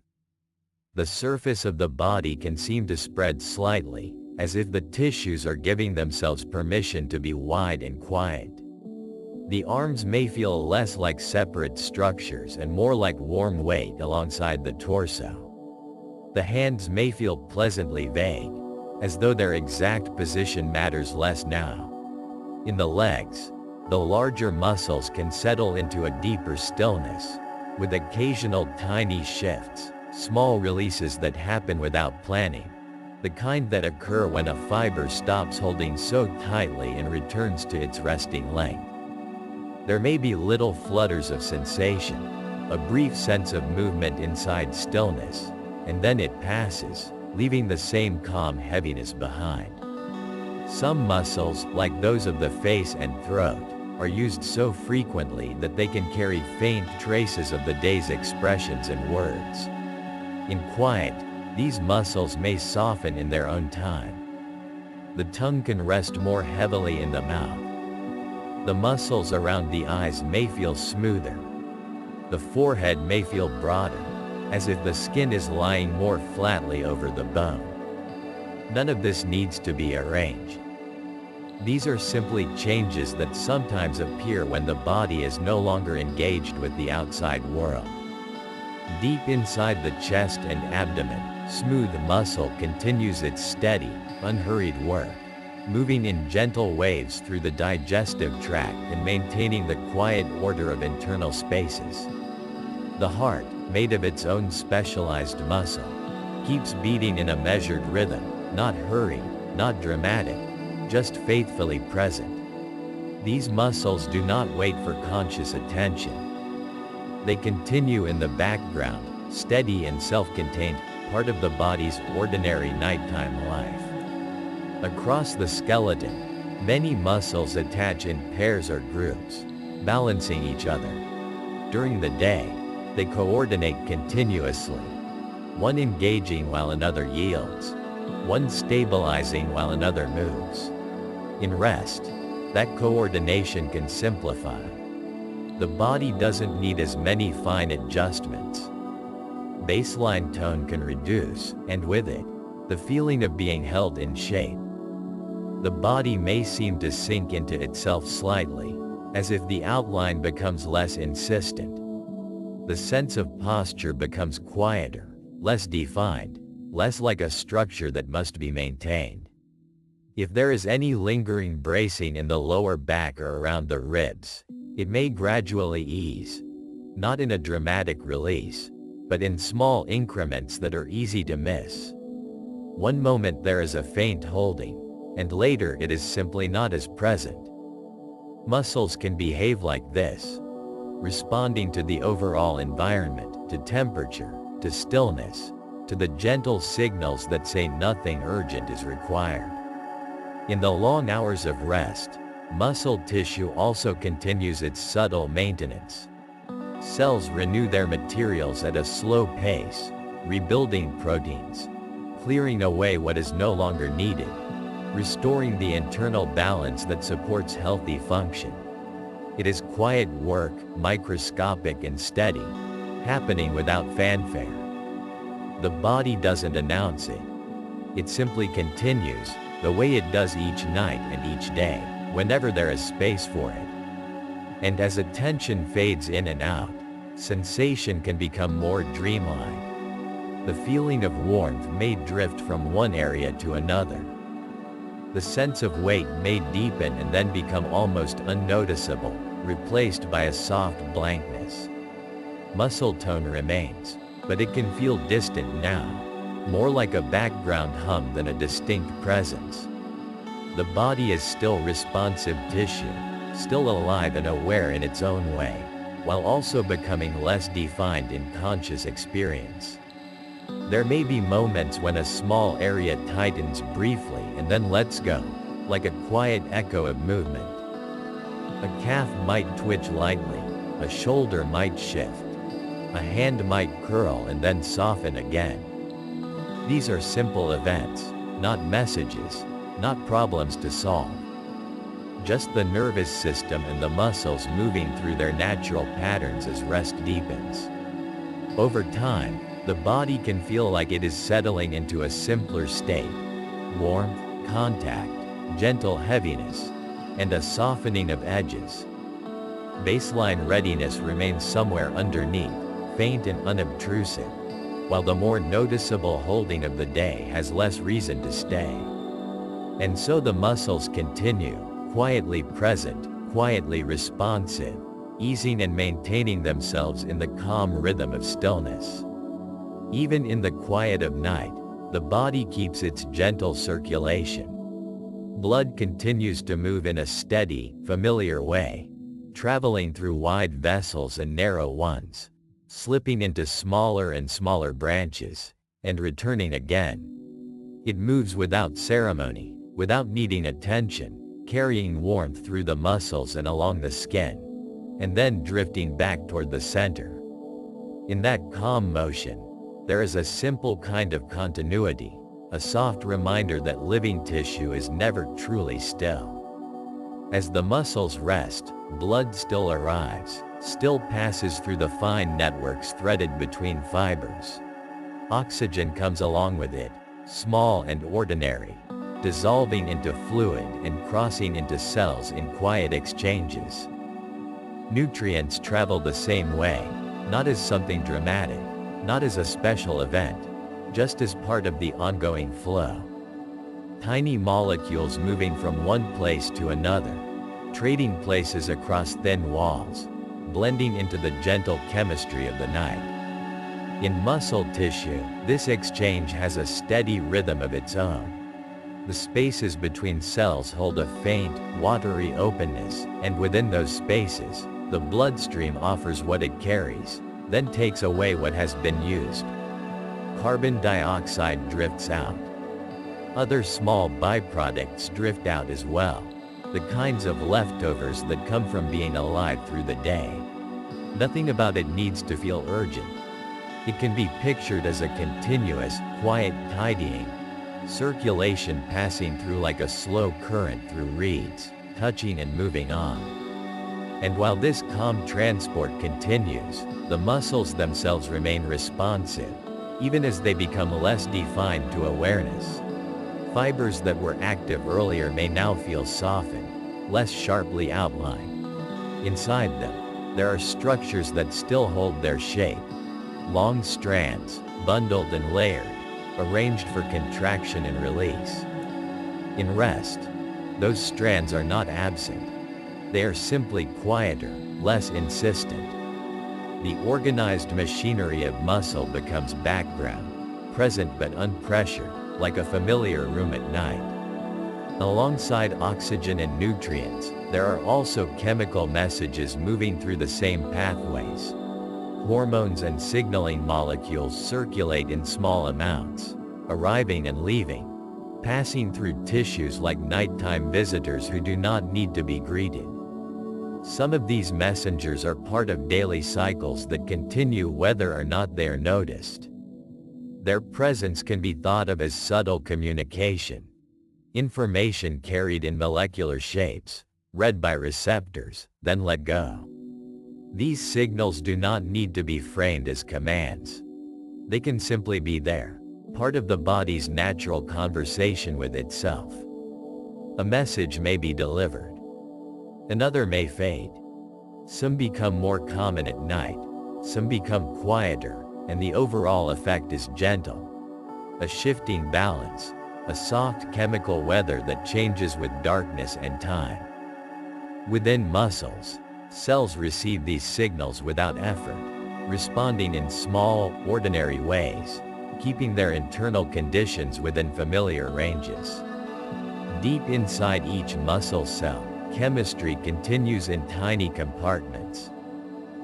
The surface of the body can seem to spread slightly, as if the tissues are giving themselves permission to be wide and quiet. The arms may feel less like separate structures and more like warm weight alongside the torso. The hands may feel pleasantly vague, as though their exact position matters less now. In the legs, the larger muscles can settle into a deeper stillness, with occasional tiny shifts. Small releases that happen without planning, the kind that occur when a fiber stops holding so tightly and returns to its resting length. There may be little flutters of sensation, a brief sense of movement inside stillness, and then it passes, leaving the same calm heaviness behind. Some muscles, like those of the face and throat, are used so frequently that they can carry faint traces of the day's expressions and words. In quiet, these muscles may soften in their own time. The tongue can rest more heavily in the mouth. The muscles around the eyes may feel smoother. The forehead may feel broader, as if the skin is lying more flatly over the bone. None of this needs to be arranged. These are simply changes that sometimes appear when the body is no longer engaged with the outside world. Deep inside the chest and abdomen, smooth muscle continues its steady, unhurried work, moving in gentle waves through the digestive tract and maintaining the quiet order of internal spaces. The heart, made of its own specialized muscle, keeps beating in a measured rhythm, not hurried, not dramatic, just faithfully present. These muscles do not wait for conscious attention. They continue in the background, steady and self-contained, part of the body's ordinary nighttime life. Across the skeleton, many muscles attach in pairs or groups, balancing each other. During the day, they coordinate continuously, one engaging while another yields, one stabilizing while another moves. In rest, that coordination can simplify. The body doesn't need as many fine adjustments. Baseline tone can reduce, and with it, the feeling of being held in shape. The body may seem to sink into itself slightly, as if the outline becomes less insistent. The sense of posture becomes quieter, less defined, less like a structure that must be maintained. If there is any lingering bracing in the lower back or around the ribs, it may gradually ease, not in a dramatic release, but in small increments that are easy to miss. One moment there is a faint holding, and later it is simply not as present. Muscles can behave like this, responding to the overall environment, to temperature, to stillness, to the gentle signals that say nothing urgent is required. In the long hours of rest, muscle tissue also continues its subtle maintenance. Cells renew their materials at a slow pace, rebuilding proteins, clearing away what is no longer needed, restoring the internal balance that supports healthy function. It is quiet work, microscopic and steady, happening without fanfare. The body doesn't announce it. It simply continues, the way it does each night and each day, whenever there is space for it. And as attention fades in and out, sensation can become more dreamlike. The feeling of warmth may drift from one area to another. The sense of weight may deepen and then become almost unnoticeable, replaced by a soft blankness. Muscle tone remains, but it can feel distant now, more like a background hum than a distinct presence. The body is still responsive tissue, still alive and aware in its own way, while also becoming less defined in conscious experience. There may be moments when a small area tightens briefly and then lets go, like a quiet echo of movement. A calf might twitch lightly, a shoulder might shift, a hand might curl and then soften again. These are simple events, not messages, not problems to solve. Just the nervous system and the muscles moving through their natural patterns as rest deepens. Over time, the body can feel like it is settling into a simpler state. Warmth, contact, gentle heaviness, and a softening of edges. Baseline readiness remains somewhere underneath, faint and unobtrusive, while the more noticeable holding of the day has less reason to stay. And so the muscles continue, quietly present, quietly responsive, easing and maintaining themselves in the calm rhythm of stillness. Even in the quiet of night, the body keeps its gentle circulation. Blood continues to move in a steady, familiar way, traveling through wide vessels and narrow ones, slipping into smaller and smaller branches, and returning again. It moves without ceremony, without needing attention, carrying warmth through the muscles and along the skin, and then drifting back toward the center. In that calm motion, there is a simple kind of continuity, a soft reminder that living tissue is never truly still. As the muscles rest, blood still arrives, still passes through the fine networks threaded between fibers. Oxygen comes along with it, small and ordinary, dissolving into fluid and crossing into cells in quiet exchanges. Nutrients travel the same way, not as something dramatic, not as a special event, just as part of the ongoing flow. Tiny molecules moving from one place to another, trading places across thin walls, blending into the gentle chemistry of the night. In muscle tissue, this exchange has a steady rhythm of its own. The spaces between cells hold a faint, watery openness, and within those spaces, the bloodstream offers what it carries, then takes away what has been used. Carbon dioxide drifts out. Other small byproducts drift out as well, the kinds of leftovers that come from being alive through the day. Nothing about it needs to feel urgent. It can be pictured as a continuous, quiet tidying, circulation passing through like a slow current through reeds, touching and moving on. And while this calm transport continues, the muscles themselves remain responsive, even as they become less defined to awareness. Fibers that were active earlier may now feel softened, less sharply outlined. Inside them, there are structures that still hold their shape. Long strands, bundled and layered, arranged for contraction and release. In rest, those strands are not absent. They are simply quieter, less insistent. The organized machinery of muscle becomes background, present but unpressured, like a familiar room at night. Alongside oxygen and nutrients, there are also chemical messages moving through the same pathways. Hormones and signaling molecules circulate in small amounts, arriving and leaving, passing through tissues like nighttime visitors who do not need to be greeted. Some of these messengers are part of daily cycles that continue whether or not they are noticed. Their presence can be thought of as subtle communication. Information carried in molecular shapes, read by receptors, then let go. These signals do not need to be framed as commands. They can simply be there, part of the body's natural conversation with itself. A message may be delivered. Another may fade. Some become more common at night, some become quieter, and the overall effect is gentle. A shifting balance, a soft chemical weather that changes with darkness and time. Within muscles, cells receive these signals without effort, responding in small, ordinary ways, keeping their internal conditions within familiar ranges. Deep inside each muscle cell, chemistry continues in tiny compartments.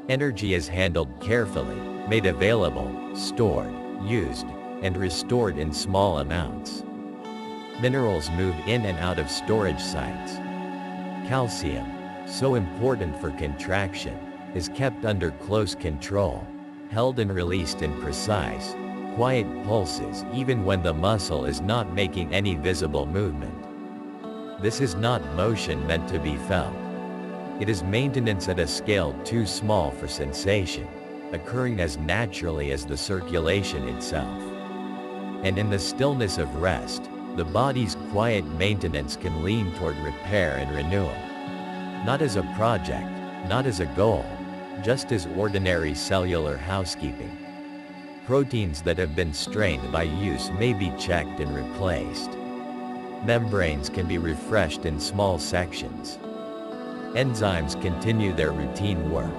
Energy is handled carefully, made available, stored, used, and restored in small amounts. Minerals move in and out of storage sites. Calcium, so important for contraction, is kept under close control, held and released in precise, quiet pulses even when the muscle is not making any visible movement. This is not motion meant to be felt. It is maintenance at a scale too small for sensation, occurring as naturally as the circulation itself. And in the stillness of rest, the body's quiet maintenance can lean toward repair and renewal. Not as a project, not as a goal, just as ordinary cellular housekeeping. Proteins that have been strained by use may be checked and replaced. Membranes can be refreshed in small sections. Enzymes continue their routine work,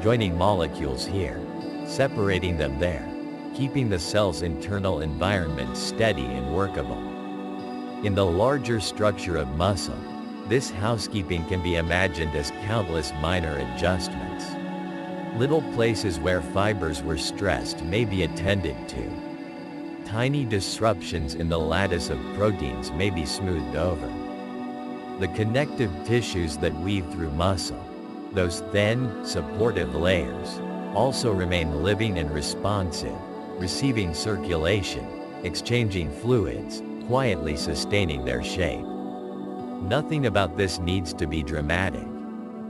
joining molecules here, separating them there, keeping the cell's internal environment steady and workable. In the larger structure of muscle, this housekeeping can be imagined as countless minor adjustments. Little places where fibers were stressed may be attended to. Tiny disruptions in the lattice of proteins may be smoothed over. The connective tissues that weave through muscle, those thin, supportive layers, also remain living and responsive, receiving circulation, exchanging fluids, quietly sustaining their shape. Nothing about this needs to be dramatic.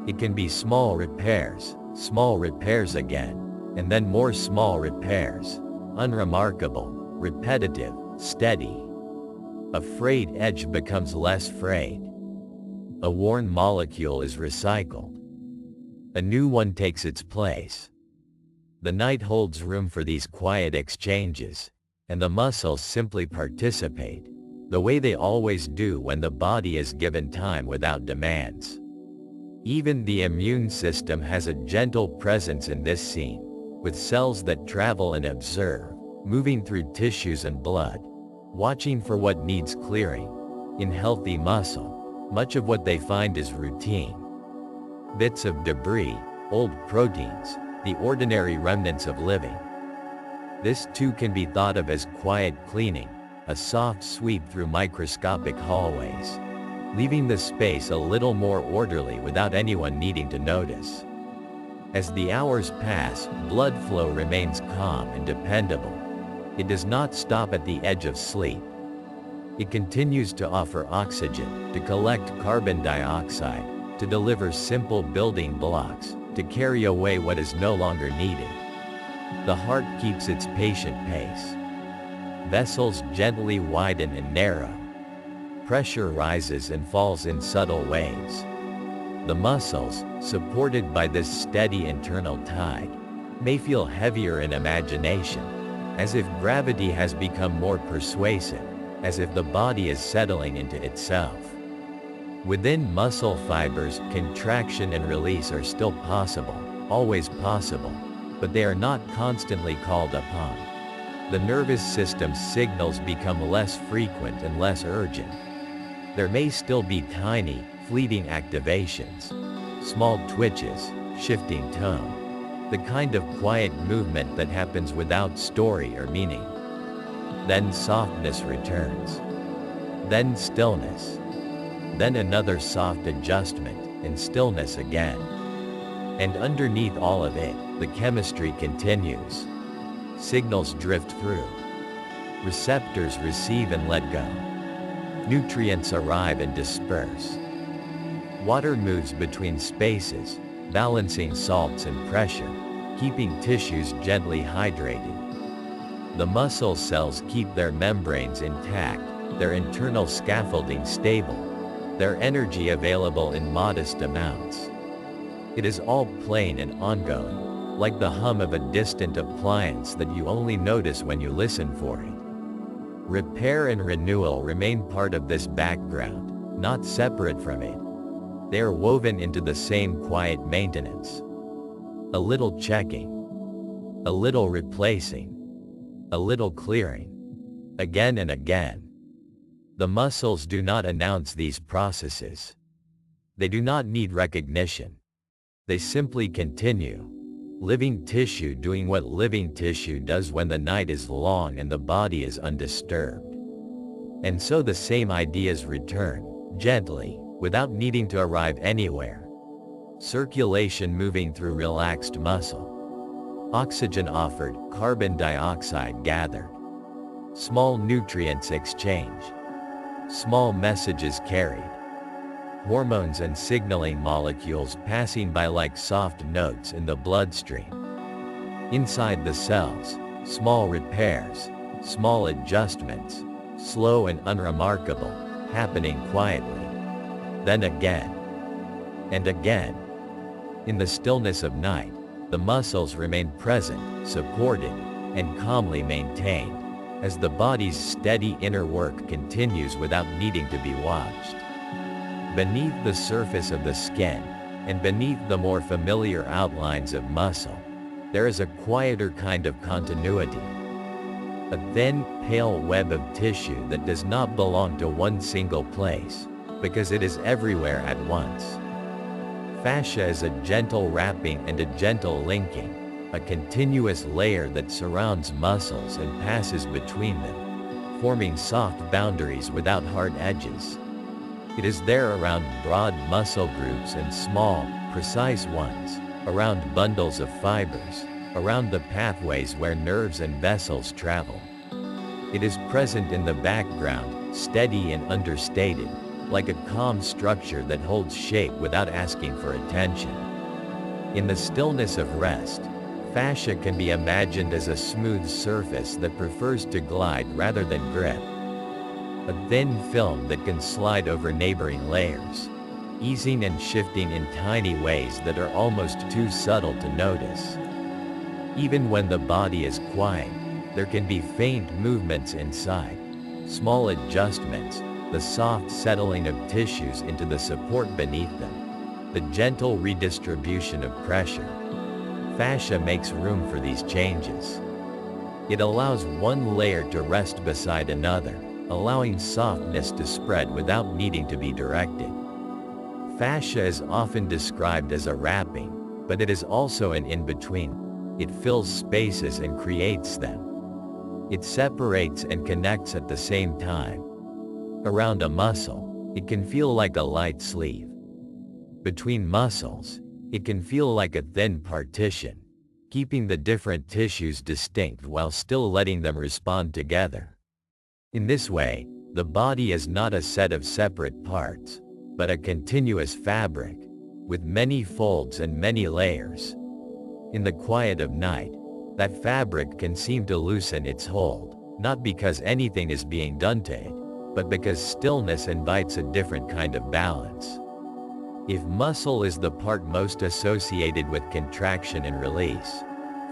It can be small repairs again, and then more small repairs, unremarkable, repetitive, steady. A frayed edge becomes less frayed. A worn molecule is recycled. A new one takes its place. The night holds room for these quiet exchanges, and the muscles simply participate, the way they always do when the body is given time without demands. Even the immune system has a gentle presence in this scene, with cells that travel and observe, moving through tissues and blood, watching for what needs clearing. In healthy muscle, much of what they find is routine. Bits of debris, old proteins, the ordinary remnants of living. This too can be thought of as quiet cleaning, a soft sweep through microscopic hallways, leaving the space a little more orderly without anyone needing to notice. As the hours pass, blood flow remains calm and dependable. It does not stop at the edge of sleep. It continues to offer oxygen, to collect carbon dioxide, to deliver simple building blocks, to carry away what is no longer needed. The heart keeps its patient pace. Vessels gently widen and narrow. Pressure rises and falls in subtle waves. The muscles, supported by this steady internal tide, may feel heavier in imagination, as if gravity has become more persuasive, as if the body is settling into itself. Within muscle fibers, contraction and release are still possible, always possible, but they are not constantly called upon. The nervous system's signals become less frequent and less urgent. There may still be tiny, fleeting activations, small twitches, shifting tone, the kind of quiet movement that happens without story or meaning. Then softness returns. Then stillness. Then another soft adjustment, and stillness again. And underneath all of it, the chemistry continues. Signals drift through. Receptors receive and let go. Nutrients arrive and disperse. Water moves between spaces, balancing salts and pressure, keeping tissues gently hydrated. The muscle cells keep their membranes intact, their internal scaffolding stable, their energy available in modest amounts. It is all plain and ongoing, like the hum of a distant appliance that you only notice when you listen for it. Repair and renewal remain part of this background, not separate from it. They are woven into the same quiet maintenance. A little checking, a little replacing, a little clearing, again and again. The muscles do not announce these processes. They do not need recognition. They simply continue, living tissue doing what living tissue does when the night is long and the body is undisturbed. And so the same ideas return, gently, without needing to arrive anywhere. Circulation moving through relaxed muscle. Oxygen offered, carbon dioxide gathered. Small nutrients exchanged. Small messages carried. Hormones and signaling molecules passing by like soft notes in the bloodstream. Inside the cells, small repairs, small adjustments, slow and unremarkable, happening quietly. Then again, and again. In the stillness of night, the muscles remain present, supported, and calmly maintained, as the body's steady inner work continues without needing to be watched. Beneath the surface of the skin, and beneath the more familiar outlines of muscle, there is a quieter kind of continuity. A thin, pale web of tissue that does not belong to one single place, because it is everywhere at once. Fascia is a gentle wrapping and a gentle linking, a continuous layer that surrounds muscles and passes between them, forming soft boundaries without hard edges. It is there around broad muscle groups and small, precise ones, around bundles of fibers, around the pathways where nerves and vessels travel. It is present in the background, steady and understated, like a calm structure that holds shape without asking for attention. In the stillness of rest, fascia can be imagined as a smooth surface that prefers to glide rather than grip. A thin film that can slide over neighboring layers, easing and shifting in tiny ways that are almost too subtle to notice. Even when the body is quiet, there can be faint movements inside, small adjustments, the soft settling of tissues into the support beneath them, the gentle redistribution of pressure. Fascia makes room for these changes. It allows one layer to rest beside another, allowing softness to spread without needing to be directed. Fascia is often described as a wrapping, but it is also an in-between. It fills spaces and creates them. It separates and connects at the same time. Around a muscle, it can feel like a light sleeve. Between muscles, it can feel like a thin partition, keeping the different tissues distinct while still letting them respond together. In this way, the body is not a set of separate parts, but a continuous fabric, with many folds and many layers. In the quiet of night, that fabric can seem to loosen its hold, not because anything is being done to it, but because stillness invites a different kind of balance. If muscle is the part most associated with contraction and release,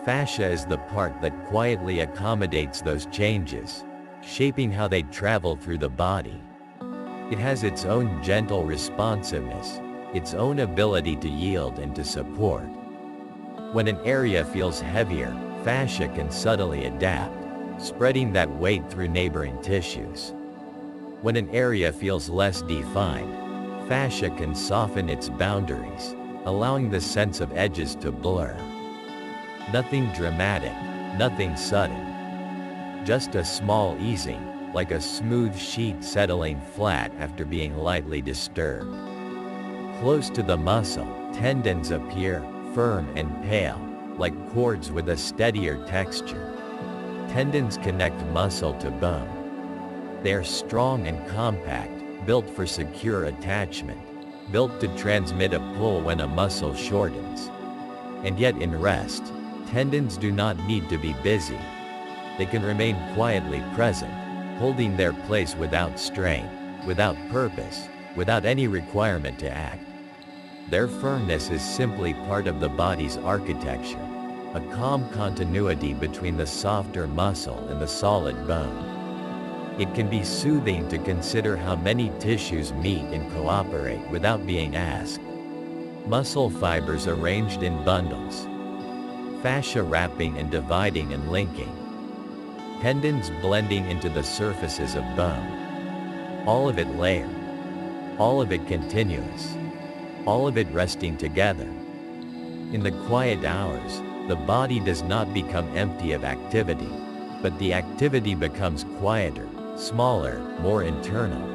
fascia is the part that quietly accommodates those changes, shaping how they travel through the body. It has its own gentle responsiveness, its own ability to yield and to support. When an area feels heavier, fascia can subtly adapt, spreading that weight through neighboring tissues. When an area feels less defined, fascia can soften its boundaries, allowing the sense of edges to blur. Nothing dramatic, nothing sudden. Just a small easing, like a smooth sheet settling flat after being lightly disturbed. Close to the muscle, tendons appear, firm and pale, like cords with a steadier texture. Tendons connect muscle to bone. They are strong and compact, built for secure attachment, built to transmit a pull when a muscle shortens. And yet in rest, tendons do not need to be busy. They can remain quietly present, holding their place without strain, without purpose, without any requirement to act. Their firmness is simply part of the body's architecture, a calm continuity between the softer muscle and the solid bone. It can be soothing to consider how many tissues meet and cooperate without being asked. Muscle fibers arranged in bundles. Fascia wrapping and dividing and linking. Tendons blending into the surfaces of bone. All of it layered. All of it continuous. All of it resting together. In the quiet hours, The body does not become empty of activity, but the activity becomes quieter, smaller, more internal.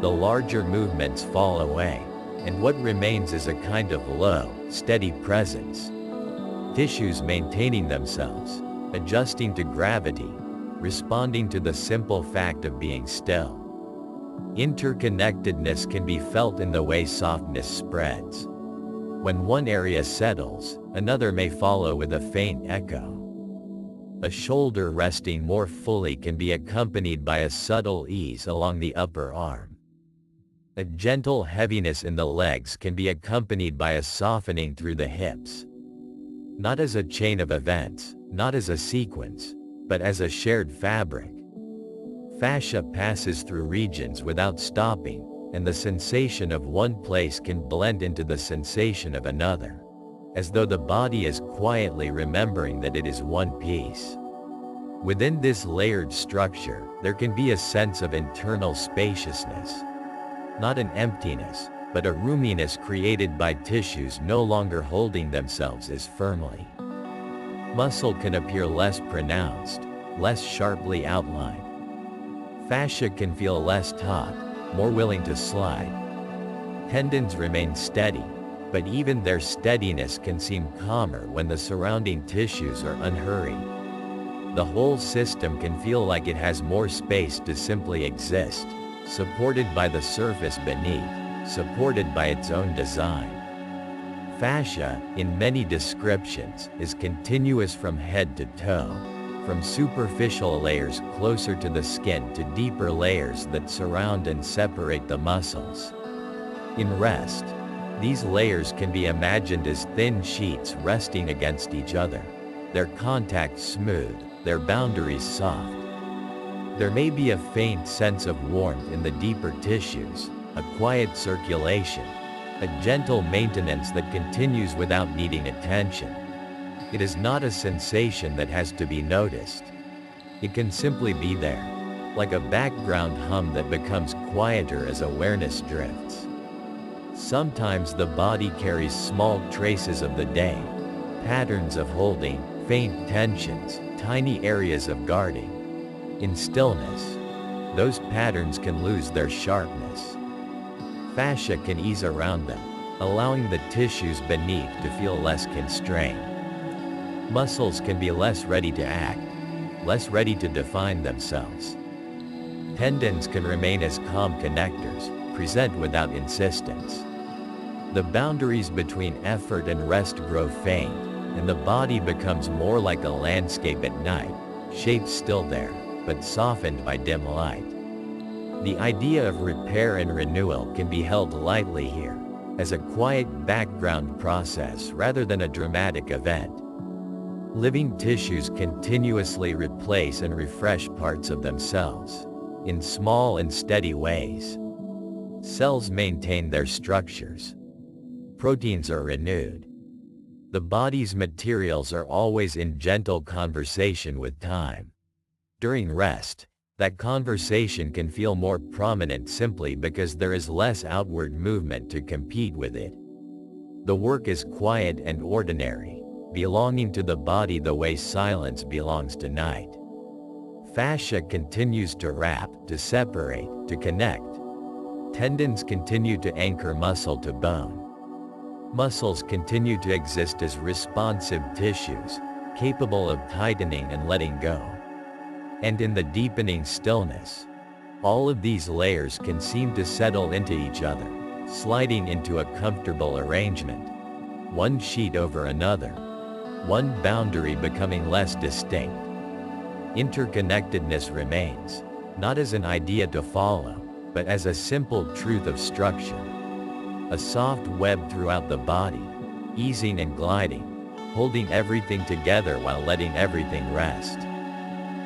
The larger movements fall away, and what remains is a kind of low, steady presence. Tissues maintaining themselves, adjusting to gravity, responding to the simple fact of being still. Interconnectedness can be felt in the way softness spreads. When one area settles, another may follow with a faint echo. A shoulder resting more fully can be accompanied by a subtle ease along the upper arm. A gentle heaviness in the legs can be accompanied by a softening through the hips. Not as a chain of events, not as a sequence, but as a shared fabric. Fascia passes through regions without stopping, and the sensation of one place can blend into the sensation of another, as though the body is quietly remembering that it is one piece. Within this layered structure, there can be a sense of internal spaciousness. Not an emptiness, but a roominess created by tissues no longer holding themselves as firmly. Muscle can appear less pronounced, less sharply outlined. Fascia can feel less taut, more willing to slide. Tendons remain steady, but even their steadiness can seem calmer when the surrounding tissues are unhurried. The whole system can feel like it has more space to simply exist, supported by the surface beneath, supported by its own design. Fascia, in many descriptions, is continuous from head to toe, from superficial layers closer to the skin to deeper layers that surround and separate the muscles. In rest, these layers can be imagined as thin sheets resting against each other, their contact smooth, their boundaries soft. There may be a faint sense of warmth in the deeper tissues, a quiet circulation, a gentle maintenance that continues without needing attention. It is not a sensation that has to be noticed. It can simply be there, like a background hum that becomes quieter as awareness drifts. Sometimes the body carries small traces of the day, patterns of holding, faint tensions, tiny areas of guarding. In stillness, those patterns can lose their sharpness. Fascia can ease around them, allowing the tissues beneath to feel less constrained. Muscles can be less ready to act, less ready to define themselves. Tendons can remain as calm connectors, present without insistence. The boundaries between effort and rest grow faint, and the body becomes more like a landscape at night, shaped still there, but softened by dim light. The idea of repair and renewal can be held lightly here, as a quiet background process rather than a dramatic event. Living tissues continuously replace and refresh parts of themselves, in small and steady ways. Cells maintain their structures. Proteins are renewed. The body's materials are always in gentle conversation with time. During rest, that conversation can feel more prominent simply because there is less outward movement to compete with it. The work is quiet and ordinary, belonging to the body the way silence belongs to night. Fascia continues to wrap, to separate, to connect. Tendons continue to anchor muscle to bone. Muscles continue to exist as responsive tissues, capable of tightening and letting go. And in the deepening stillness, all of these layers can seem to settle into each other, sliding into a comfortable arrangement. One sheet over another, one boundary becoming less distinct. Interconnectedness remains, not as an idea to follow, but as a simple truth of structure. A soft web throughout the body, easing and gliding, holding everything together while letting everything rest.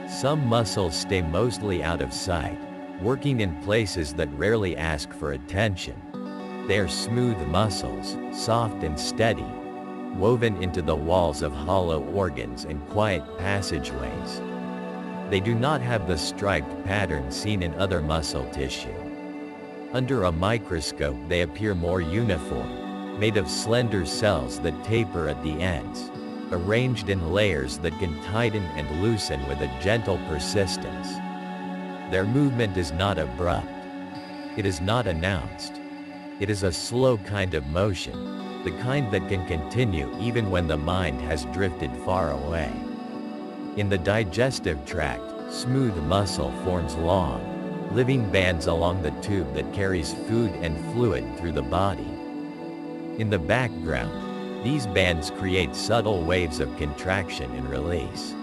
Some muscles stay mostly out of sight, working in places that rarely ask for attention. They are smooth muscles, soft and steady, woven into the walls of hollow organs and quiet passageways. They do not have the striped pattern seen in other muscle tissue. Under a microscope they appear more uniform, made of slender cells that taper at the ends, arranged in layers that can tighten and loosen with a gentle persistence. Their movement is not abrupt. It is not announced. It is a slow kind of motion, the kind that can continue even when the mind has drifted far away. In the digestive tract, smooth muscle forms long, living bands along the tube that carries food and fluid through the body. In the background, these bands create subtle waves of contraction and release.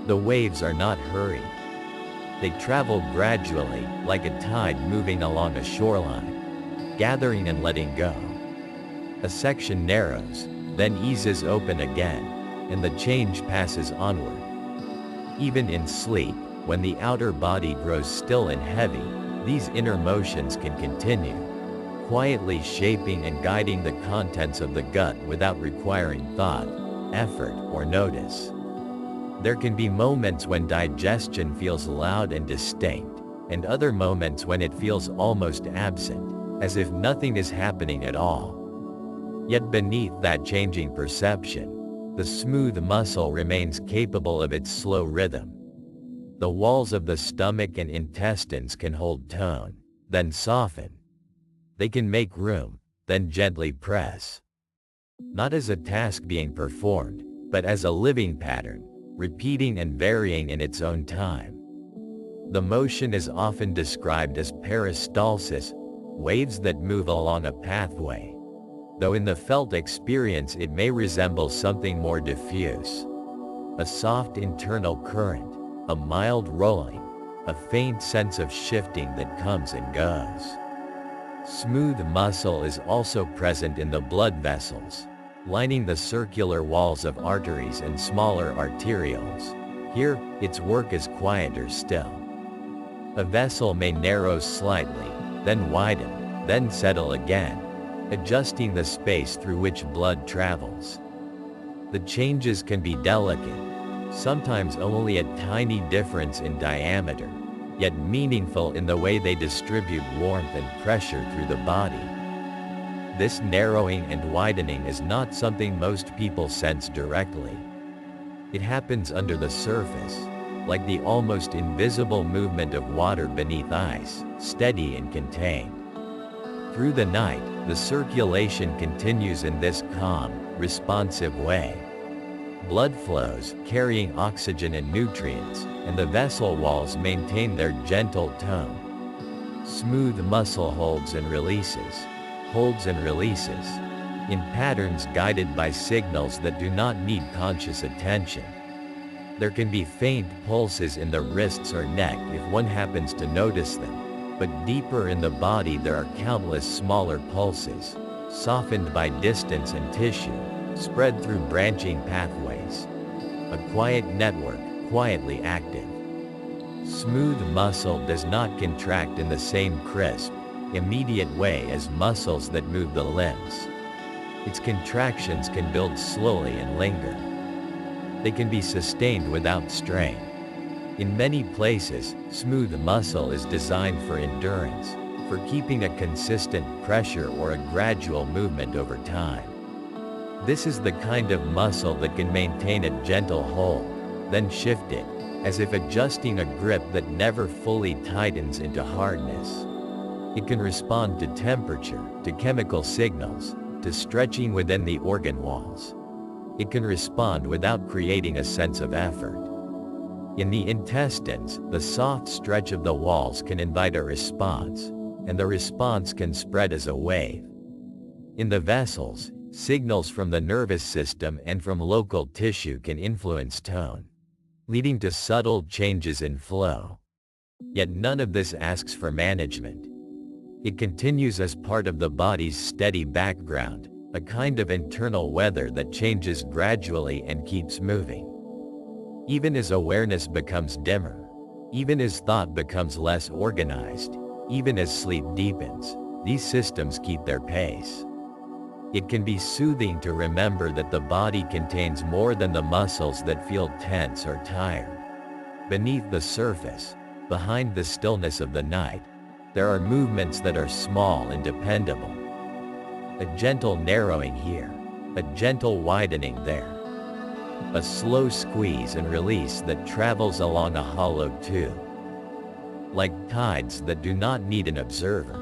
The waves are not hurried. They travel gradually, like a tide moving along a shoreline, gathering and letting go. A section narrows, then eases open again, and the change passes onward. Even in sleep, when the outer body grows still and heavy, these inner motions can continue, quietly shaping and guiding the contents of the gut without requiring thought, effort, or notice. There can be moments when digestion feels loud and distinct, and other moments when it feels almost absent, as if nothing is happening at all. Yet beneath that changing perception, the smooth muscle remains capable of its slow rhythm. The walls of the stomach and intestines can hold tone, then soften. They can make room, then gently press. Not as a task being performed, but as a living pattern, repeating and varying in its own time. The motion is often described as peristalsis, waves that move along a pathway, though in the felt experience it may resemble something more diffuse. A soft internal current, a mild rolling, a faint sense of shifting that comes and goes. Smooth muscle is also present in the blood vessels, lining the circular walls of arteries and smaller arterioles. Here, its work is quieter still. A vessel may narrow slightly, then widen, then settle again, adjusting the space through which blood travels. The changes can be delicate, sometimes only a tiny difference in diameter, yet meaningful in the way they distribute warmth and pressure through the body. This narrowing and widening is not something most people sense directly. It happens under the surface, like the almost invisible movement of water beneath ice, steady and contained. Through the night, the circulation continues in this calm, responsive way. Blood flows, carrying oxygen and nutrients, and the vessel walls maintain their gentle tone. Smooth muscle holds and releases, in patterns guided by signals that do not need conscious attention. There can be faint pulses in the wrists or neck if one happens to notice them, but deeper in the body there are countless smaller pulses, softened by distance and tissue, spread through branching pathways. A quiet network, quietly active. Smooth muscle does not contract in the same crisp, immediate way as muscles that move the limbs. Its contractions can build slowly and linger. They can be sustained without strain. In many places, smooth muscle is designed for endurance, for keeping a consistent pressure or a gradual movement over time. This is the kind of muscle that can maintain a gentle hold, then shift it, as if adjusting a grip that never fully tightens into hardness. It can respond to temperature, to chemical signals, to stretching within the organ walls. It can respond without creating a sense of effort. In the intestines, the soft stretch of the walls can invite a response, and the response can spread as a wave. In the vessels, signals from the nervous system and from local tissue can influence tone, leading to subtle changes in flow. Yet none of this asks for management. It continues as part of the body's steady background, a kind of internal weather that changes gradually and keeps moving. Even as awareness becomes dimmer, even as thought becomes less organized, even as sleep deepens, these systems keep their pace. It can be soothing to remember that the body contains more than the muscles that feel tense or tired. Beneath the surface, behind the stillness of the night, there are movements that are small and dependable. A gentle narrowing here, a gentle widening there, a slow squeeze and release that travels along a hollow tube. Like tides that do not need an observer.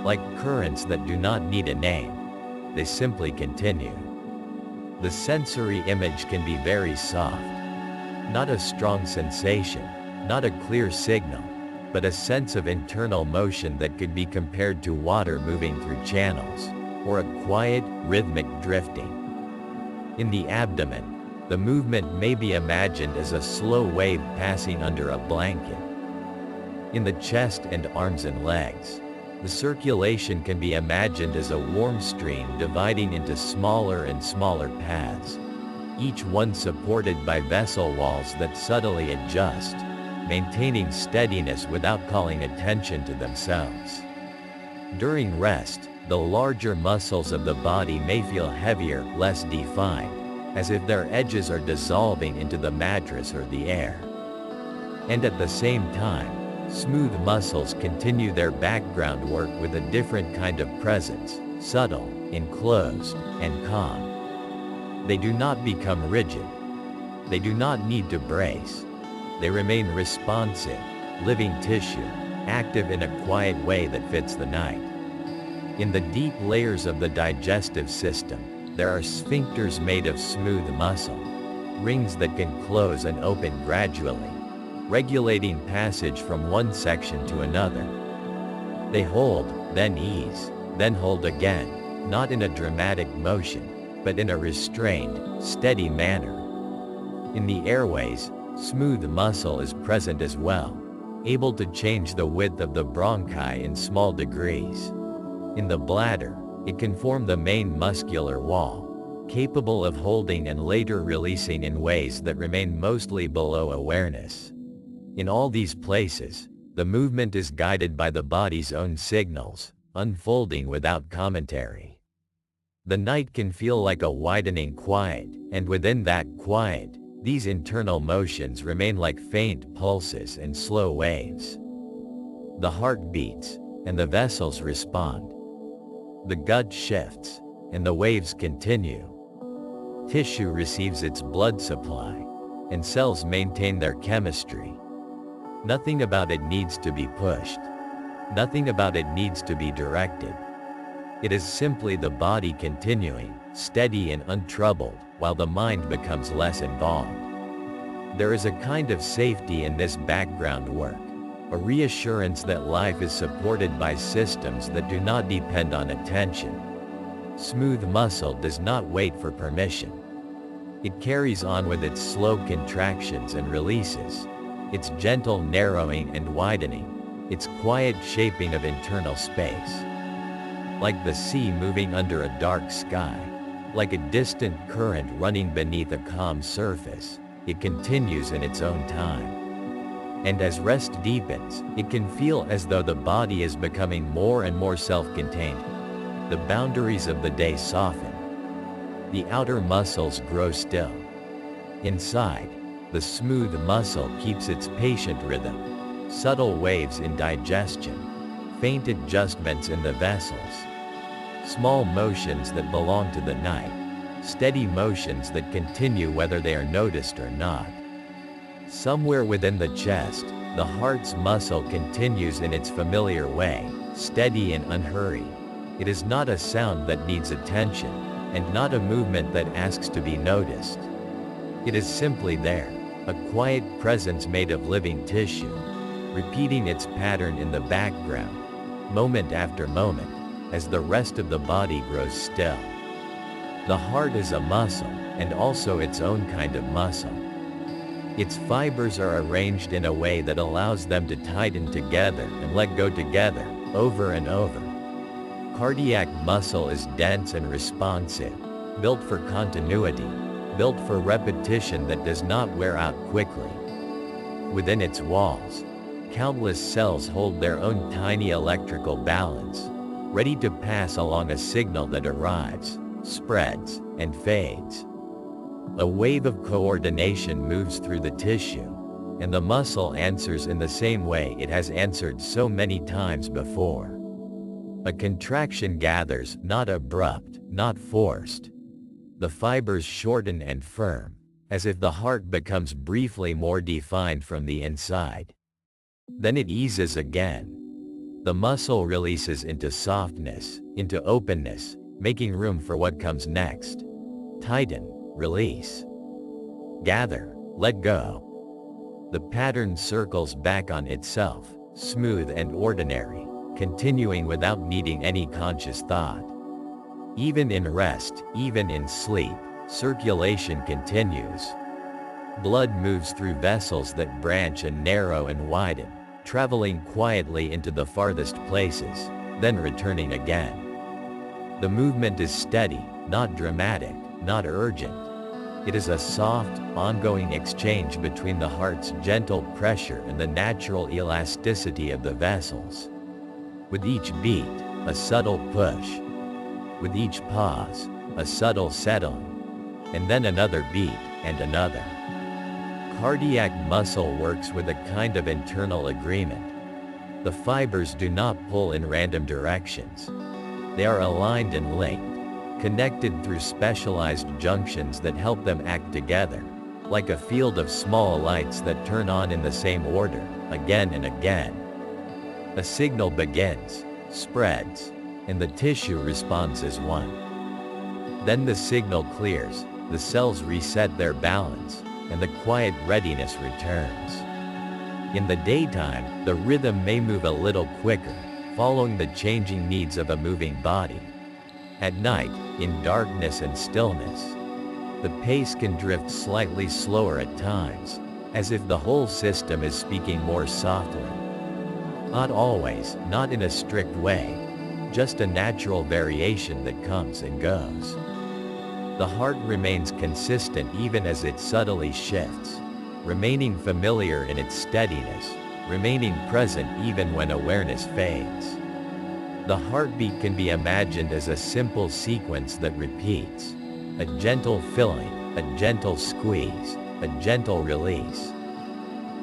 Like currents that do not need a name. They simply continue. The sensory image can be very soft. Not a strong sensation, not a clear signal, but a sense of internal motion that could be compared to water moving through channels, or a quiet, rhythmic drifting. In the abdomen, the movement may be imagined as a slow wave passing under a blanket. In the chest and arms and legs, the circulation can be imagined as a warm stream dividing into smaller and smaller paths, each one supported by vessel walls that subtly adjust, maintaining steadiness without calling attention to themselves. During rest, the larger muscles of the body may feel heavier, less defined, as if their edges are dissolving into the mattress or the air. And at the same time, smooth muscles continue their background work with a different kind of presence, subtle, enclosed, and calm. They do not become rigid. They do not need to brace. They remain responsive, living tissue, active in a quiet way that fits the night. In the deep layers of the digestive system, there are sphincters made of smooth muscle, rings that can close and open gradually, regulating passage from one section to another. They hold, then ease, then hold again, not in a dramatic motion, but in a restrained, steady manner. In the airways, smooth muscle is present as well, able to change the width of the bronchi in small degrees. In the bladder, it can form the main muscular wall, capable of holding and later releasing in ways that remain mostly below awareness. In all these places, the movement is guided by the body's own signals, unfolding without commentary. The night can feel like a widening quiet, and within that quiet, these internal motions remain like faint pulses and slow waves. The heart beats, and the vessels respond. The gut shifts, and the waves continue. Tissue receives its blood supply, and cells maintain their chemistry. Nothing about it needs to be pushed. Nothing about it needs to be directed. It is simply the body continuing, steady and untroubled, while the mind becomes less involved. There is a kind of safety in this background work, a reassurance that life is supported by systems that do not depend on attention. Smooth muscle does not wait for permission. It carries on with its slow contractions and releases, its gentle narrowing and widening, its quiet shaping of internal space. Like the sea moving under a dark sky, like a distant current running beneath a calm surface, it continues in its own time. And as rest deepens, it can feel as though the body is becoming more and more self-contained. The boundaries of the day soften. The outer muscles grow still. Inside, the smooth muscle keeps its patient rhythm. Subtle waves in digestion, faint adjustments in the vessels. Small motions that belong to the night. Steady motions that continue whether they are noticed or not. Somewhere within the chest, the heart's muscle continues in its familiar way, steady and unhurried. It is not a sound that needs attention, and not a movement that asks to be noticed. It is simply there, a quiet presence made of living tissue, repeating its pattern in the background, moment after moment, as the rest of the body grows still. The heart is a muscle, and also its own kind of muscle. Its fibers are arranged in a way that allows them to tighten together and let go together, over and over. Cardiac muscle is dense and responsive, built for continuity, built for repetition that does not wear out quickly. Within its walls, countless cells hold their own tiny electrical balance, ready to pass along a signal that arrives, spreads, and fades. A wave of coordination moves through the tissue, and the muscle answers in the same way it has answered so many times before. A contraction gathers, not abrupt, not forced. The fibers shorten and firm, as if the heart becomes briefly more defined from the inside. Then it eases again. The muscle releases into softness, into openness, making room for what comes next. Tighten, release. Gather, let go. The pattern circles back on itself, smooth and ordinary, continuing without needing any conscious thought. Even in rest, even in sleep, circulation continues. Blood moves through vessels that branch and narrow and widen, traveling quietly into the farthest places, then returning again. The movement is steady, not dramatic, not urgent. It is a soft, ongoing exchange between the heart's gentle pressure and the natural elasticity of the vessels. With each beat, a subtle push. With each pause, a subtle settling. And then another beat, and another. Cardiac muscle works with a kind of internal agreement. The fibers do not pull in random directions. They are aligned and linked, connected through specialized junctions that help them act together, like a field of small lights that turn on in the same order, again and again. A signal begins, spreads, and the tissue responds as one. Then the signal clears, the cells reset their balance, and the quiet readiness returns. In the daytime, the rhythm may move a little quicker, following the changing needs of a moving body. At night, in darkness and stillness, the pace can drift slightly slower at times, as if the whole system is speaking more softly. Not always, not in a strict way, just a natural variation that comes and goes. The heart remains consistent even as it subtly shifts, remaining familiar in its steadiness, remaining present even when awareness fades. The heartbeat can be imagined as a simple sequence that repeats. A gentle filling, a gentle squeeze, a gentle release.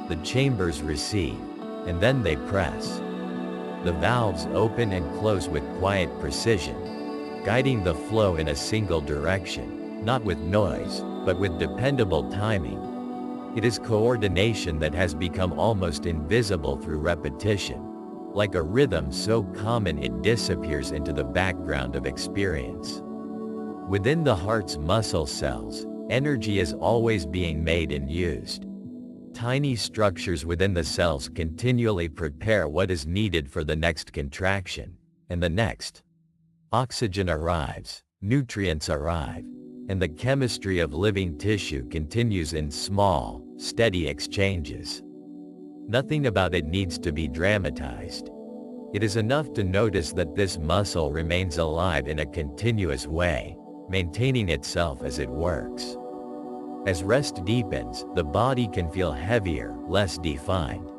The chambers receive, and then they press. The valves open and close with quiet precision, guiding the flow in a single direction, not with noise, but with dependable timing. It is coordination that has become almost invisible through repetition, like a rhythm so common it disappears into the background of experience. Within the heart's muscle cells, energy is always being made and used. Tiny structures within the cells continually prepare what is needed for the next contraction, and the next. Oxygen arrives, nutrients arrive, and the chemistry of living tissue continues in small, steady exchanges. Nothing about it needs to be dramatized. It is enough to notice that this muscle remains alive in a continuous way, maintaining itself as it works. As rest deepens, the body can feel heavier, less defined.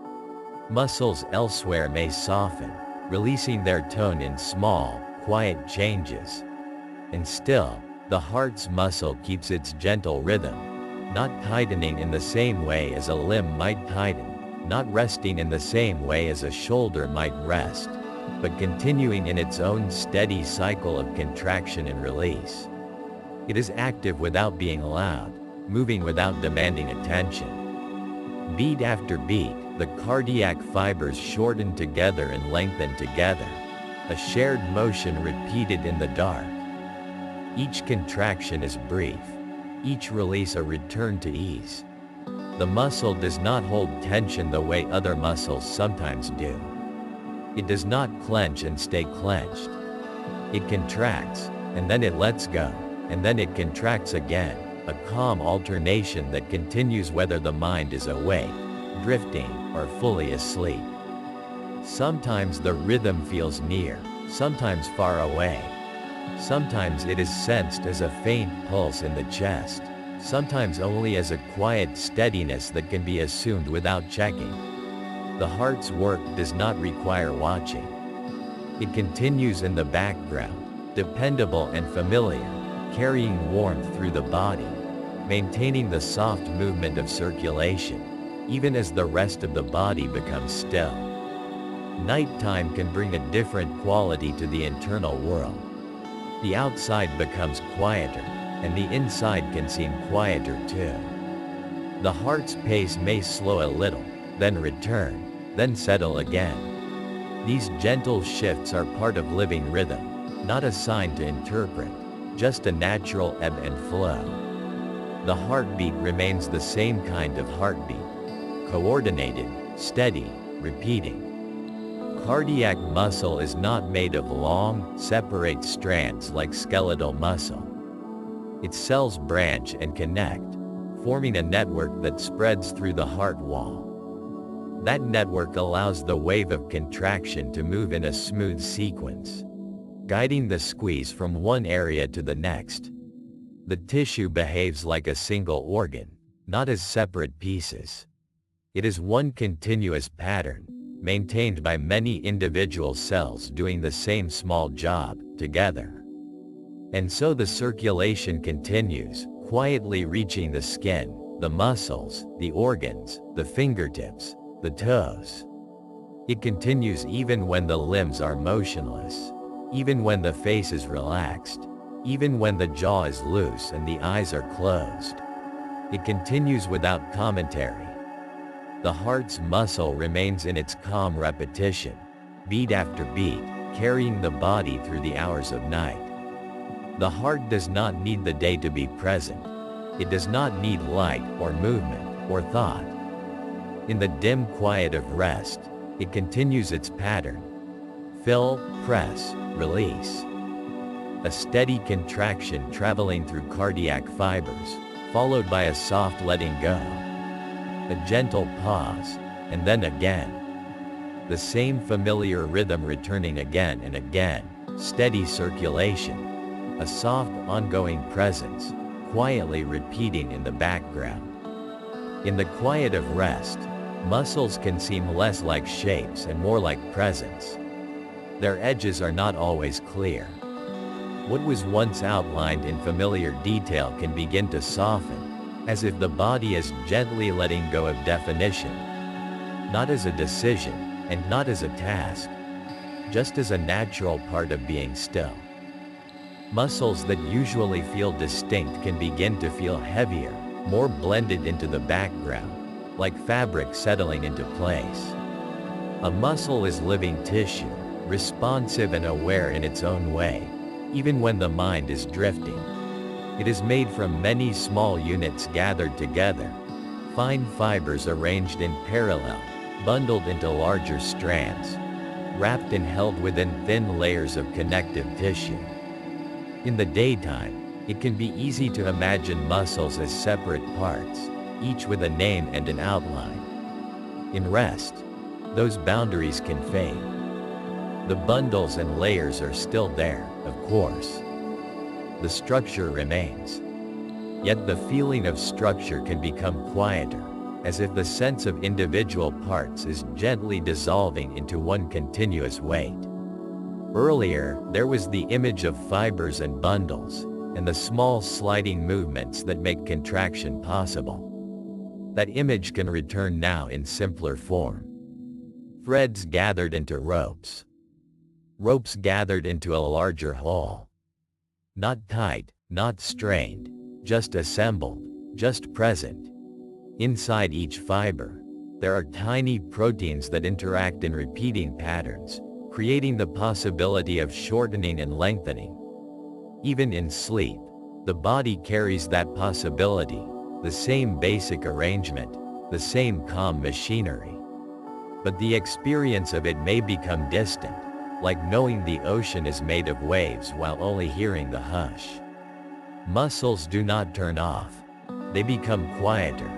Muscles elsewhere may soften, releasing their tone in small, quiet changes. And still, the heart's muscle keeps its gentle rhythm, not tightening in the same way as a limb might tighten, not resting in the same way as a shoulder might rest, but continuing in its own steady cycle of contraction and release. It is active without being loud, moving without demanding attention. Beat after beat, the cardiac fibers shorten together and lengthen together, a shared motion repeated in the dark. Each contraction is brief, each release a return to ease. The muscle does not hold tension the way other muscles sometimes do. It does not clench and stay clenched. It contracts, and then it lets go, and then it contracts again, a calm alternation that continues whether the mind is awake, drifting, or fully asleep. Sometimes the rhythm feels near, sometimes far away. Sometimes it is sensed as a faint pulse in the chest, sometimes only as a quiet steadiness that can be assumed without checking. The heart's work does not require watching. It continues in the background, dependable and familiar, carrying warmth through the body, maintaining the soft movement of circulation, even as the rest of the body becomes still. Nighttime can bring a different quality to the internal world. The outside becomes quieter, and the inside can seem quieter too. The heart's pace may slow a little, then return, then settle again. These gentle shifts are part of living rhythm, not a sign to interpret, just a natural ebb and flow. The heartbeat remains the same kind of heartbeat, coordinated, steady, repeating. Cardiac muscle is not made of long, separate strands like skeletal muscle. Its cells branch and connect, forming a network that spreads through the heart wall. That network allows the wave of contraction to move in a smooth sequence, guiding the squeeze from one area to the next. The tissue behaves like a single organ, not as separate pieces. It is one continuous pattern, maintained by many individual cells doing the same small job, together. And so the circulation continues, quietly reaching the skin, the muscles, the organs, the fingertips, the toes. It continues even when the limbs are motionless, even when the face is relaxed, even when the jaw is loose and the eyes are closed. It continues without commentary. The heart's muscle remains in its calm repetition, beat after beat, carrying the body through the hours of night. The heart does not need the day to be present. It does not need light or movement or thought. In the dim quiet of rest, it continues its pattern. Fill, press, release. A steady contraction traveling through cardiac fibers, followed by a soft letting go. A gentle pause, and then again. The same familiar rhythm returning again and again, steady circulation. A soft, ongoing presence, quietly repeating in the background. In the quiet of rest, muscles can seem less like shapes and more like presence. Their edges are not always clear. What was once outlined in familiar detail can begin to soften, as if the body is gently letting go of definition. Not as a decision, and not as a task, just as a natural part of being still. Muscles that usually feel distinct can begin to feel heavier, more blended into the background, like fabric settling into place. A muscle is living tissue, responsive and aware in its own way, even when the mind is drifting. It is made from many small units gathered together, fine fibers arranged in parallel, bundled into larger strands, wrapped and held within thin layers of connective tissue. In the daytime, it can be easy to imagine muscles as separate parts, each with a name and an outline. In rest, those boundaries can fade. The bundles and layers are still there, of course. The structure remains. Yet the feeling of structure can become quieter, as if the sense of individual parts is gently dissolving into one continuous weight. Earlier, there was the image of fibers and bundles, and the small sliding movements that make contraction possible. That image can return now in simpler form. Threads gathered into ropes. Ropes gathered into a larger whole. Not tight, not strained, just assembled, just present. Inside each fiber, there are tiny proteins that interact in repeating patterns, creating the possibility of shortening and lengthening. Even in sleep, the body carries that possibility, the same basic arrangement, the same calm machinery. But the experience of it may become distant, like knowing the ocean is made of waves while only hearing the hush. Muscles do not turn off. They become quieter.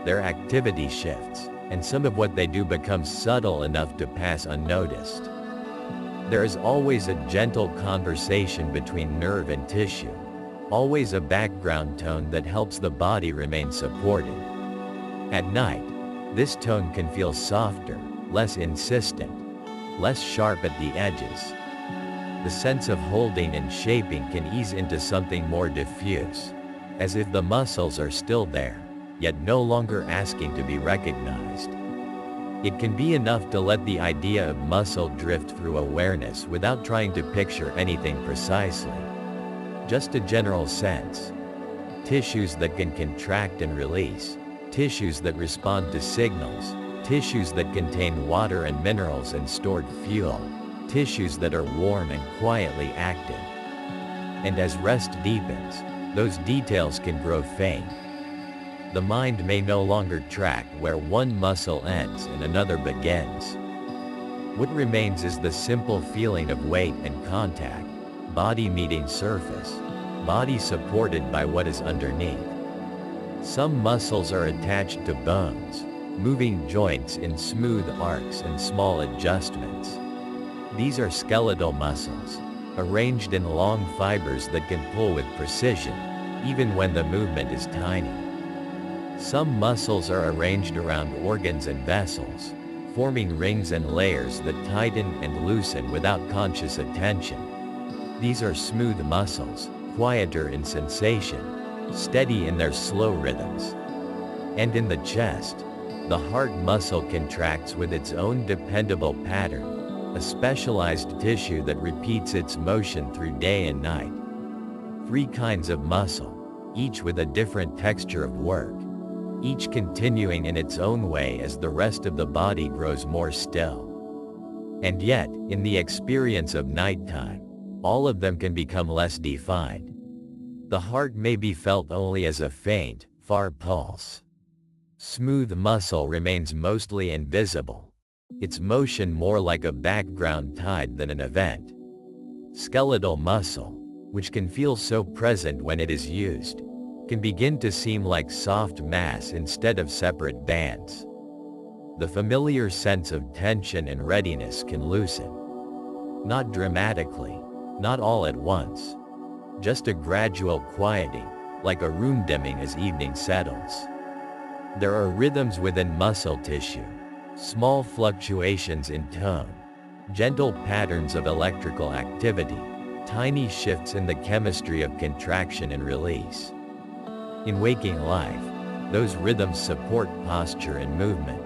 Their activity shifts, and some of what they do becomes subtle enough to pass unnoticed. There is always a gentle conversation between nerve and tissue, always a background tone that helps the body remain supported. At night, this tone can feel softer, less insistent, less sharp at the edges. The sense of holding and shaping can ease into something more diffuse, as if the muscles are still there, yet no longer asking to be recognized. It can be enough to let the idea of muscle drift through awareness without trying to picture anything precisely. just a general sense. Tissues that can contract and release. Tissues that respond to signals. Tissues that contain water and minerals and stored fuel. Tissues that are warm and quietly active. And as rest deepens, those details can grow faint. The mind may no longer track where one muscle ends and another begins. What remains is the simple feeling of weight and contact, body meeting surface, body supported by what is underneath. Some muscles are attached to bones, moving joints in smooth arcs and small adjustments. These are skeletal muscles, arranged in long fibers that can pull with precision, even when the movement is tiny. Some muscles are arranged around organs and vessels, forming rings and layers that tighten and loosen without conscious attention. These are smooth muscles, quieter in sensation, steady in their slow rhythms. And in the chest, the heart muscle contracts with its own dependable pattern, a specialized tissue that repeats its motion through day and night. 3 kinds of muscle, each with a different texture of work, each continuing in its own way as the rest of the body grows more still. And yet, in the experience of nighttime, all of them can become less defined. The heart may be felt only as a faint, far pulse. Smooth muscle remains mostly invisible, its motion more like a background tide than an event. Skeletal muscle, which can feel so present when it is used, can begin to seem like soft mass instead of separate bands. The familiar sense of tension and readiness can loosen. Not dramatically, not all at once. Just a gradual quieting, like a room dimming as evening settles. There are rhythms within muscle tissue, small fluctuations in tone, gentle patterns of electrical activity, tiny shifts in the chemistry of contraction and release. In waking life, those rhythms support posture and movement.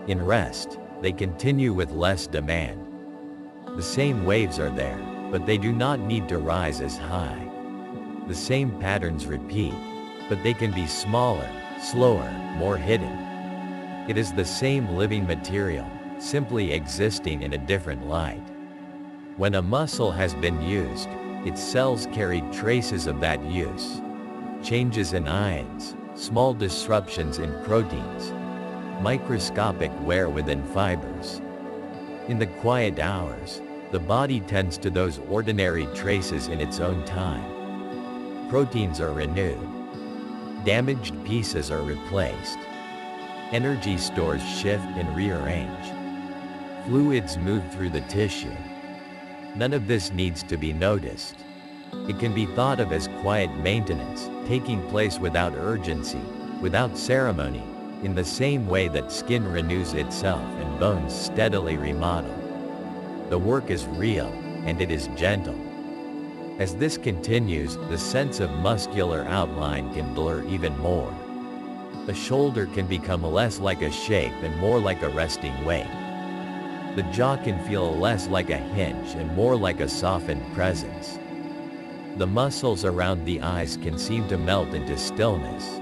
In rest, they continue with less demand. The same waves are there, but they do not need to rise as high. The same patterns repeat, but they can be smaller, slower, more hidden. It is the same living material, simply existing in a different light. When a muscle has been used, its cells carry traces of that use. Changes in ions, small disruptions in proteins, microscopic wear within fibers. In the quiet hours, the body tends to those ordinary traces in its own time. Proteins are renewed. Damaged pieces are replaced. Energy stores shift and rearrange. Fluids move through the tissue. None of this needs to be noticed. It can be thought of as quiet maintenance, taking place without urgency, without ceremony, in the same way that skin renews itself and bones steadily remodel. The work is real, and it is gentle. As this continues, the sense of muscular outline can blur even more. The shoulder can become less like a shape and more like a resting weight. The jaw can feel less like a hinge and more like a softened presence. The muscles around the eyes can seem to melt into stillness,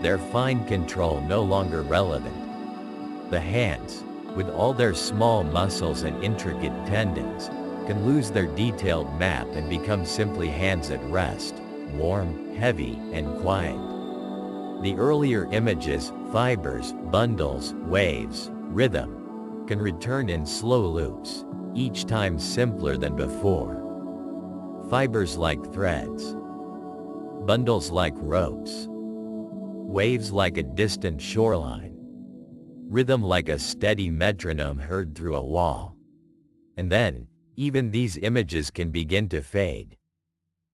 their fine control no longer relevant. The hands, with all their small muscles and intricate tendons, can lose their detailed map and become simply hands at rest, warm, heavy, and quiet. The earlier images, fibers, bundles, waves, rhythm, can return in slow loops, each time simpler than before. Fibers like threads, bundles like ropes, waves like a distant shoreline, rhythm like a steady metronome heard through a wall. And then, even these images can begin to fade.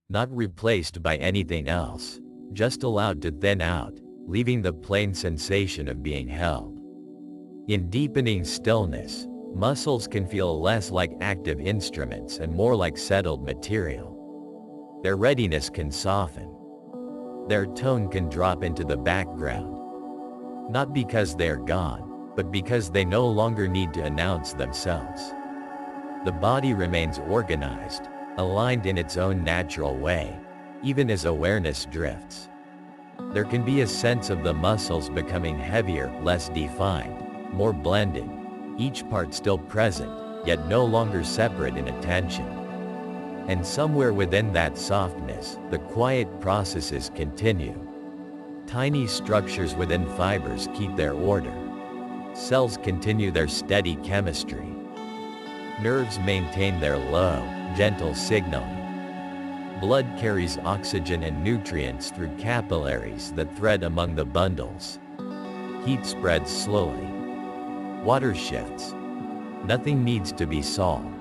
Not replaced by anything else, just allowed to thin out, leaving the plain sensation of being held. In deepening stillness, muscles can feel less like active instruments and more like settled material. Their readiness can soften. Their tone can drop into the background. Not because they're gone, but because they no longer need to announce themselves. The body remains organized, aligned in its own natural way, even as awareness drifts. There can be a sense of the muscles becoming heavier, less defined, more blended, each part still present, yet no longer separate in attention. And somewhere within that softness, the quiet processes continue. Tiny structures within fibers keep their order. Cells continue their steady chemistry. Nerves maintain their low, gentle signaling. Blood carries oxygen and nutrients through capillaries that thread among the bundles. Heat spreads slowly. Water shifts. Nothing needs to be solved.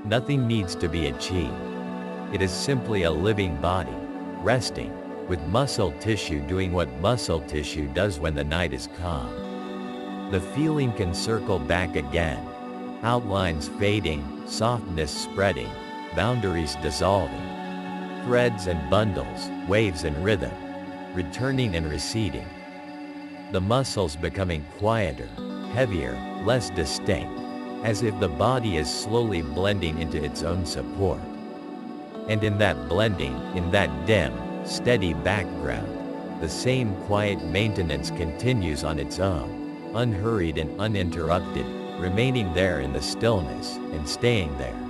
Nothing needs to be achieved. It is simply a living body, resting, with muscle tissue doing what muscle tissue does when the night is calm. The feeling can circle back again. Outlines fading, softness spreading, boundaries dissolving. Threads and bundles, waves and rhythm, returning and receding. The muscles becoming quieter, heavier, less distinct, as if the body is slowly blending into its own support. And in that blending, in that dim, steady background, the same quiet maintenance continues on its own, unhurried and uninterrupted, remaining there in the stillness and staying there.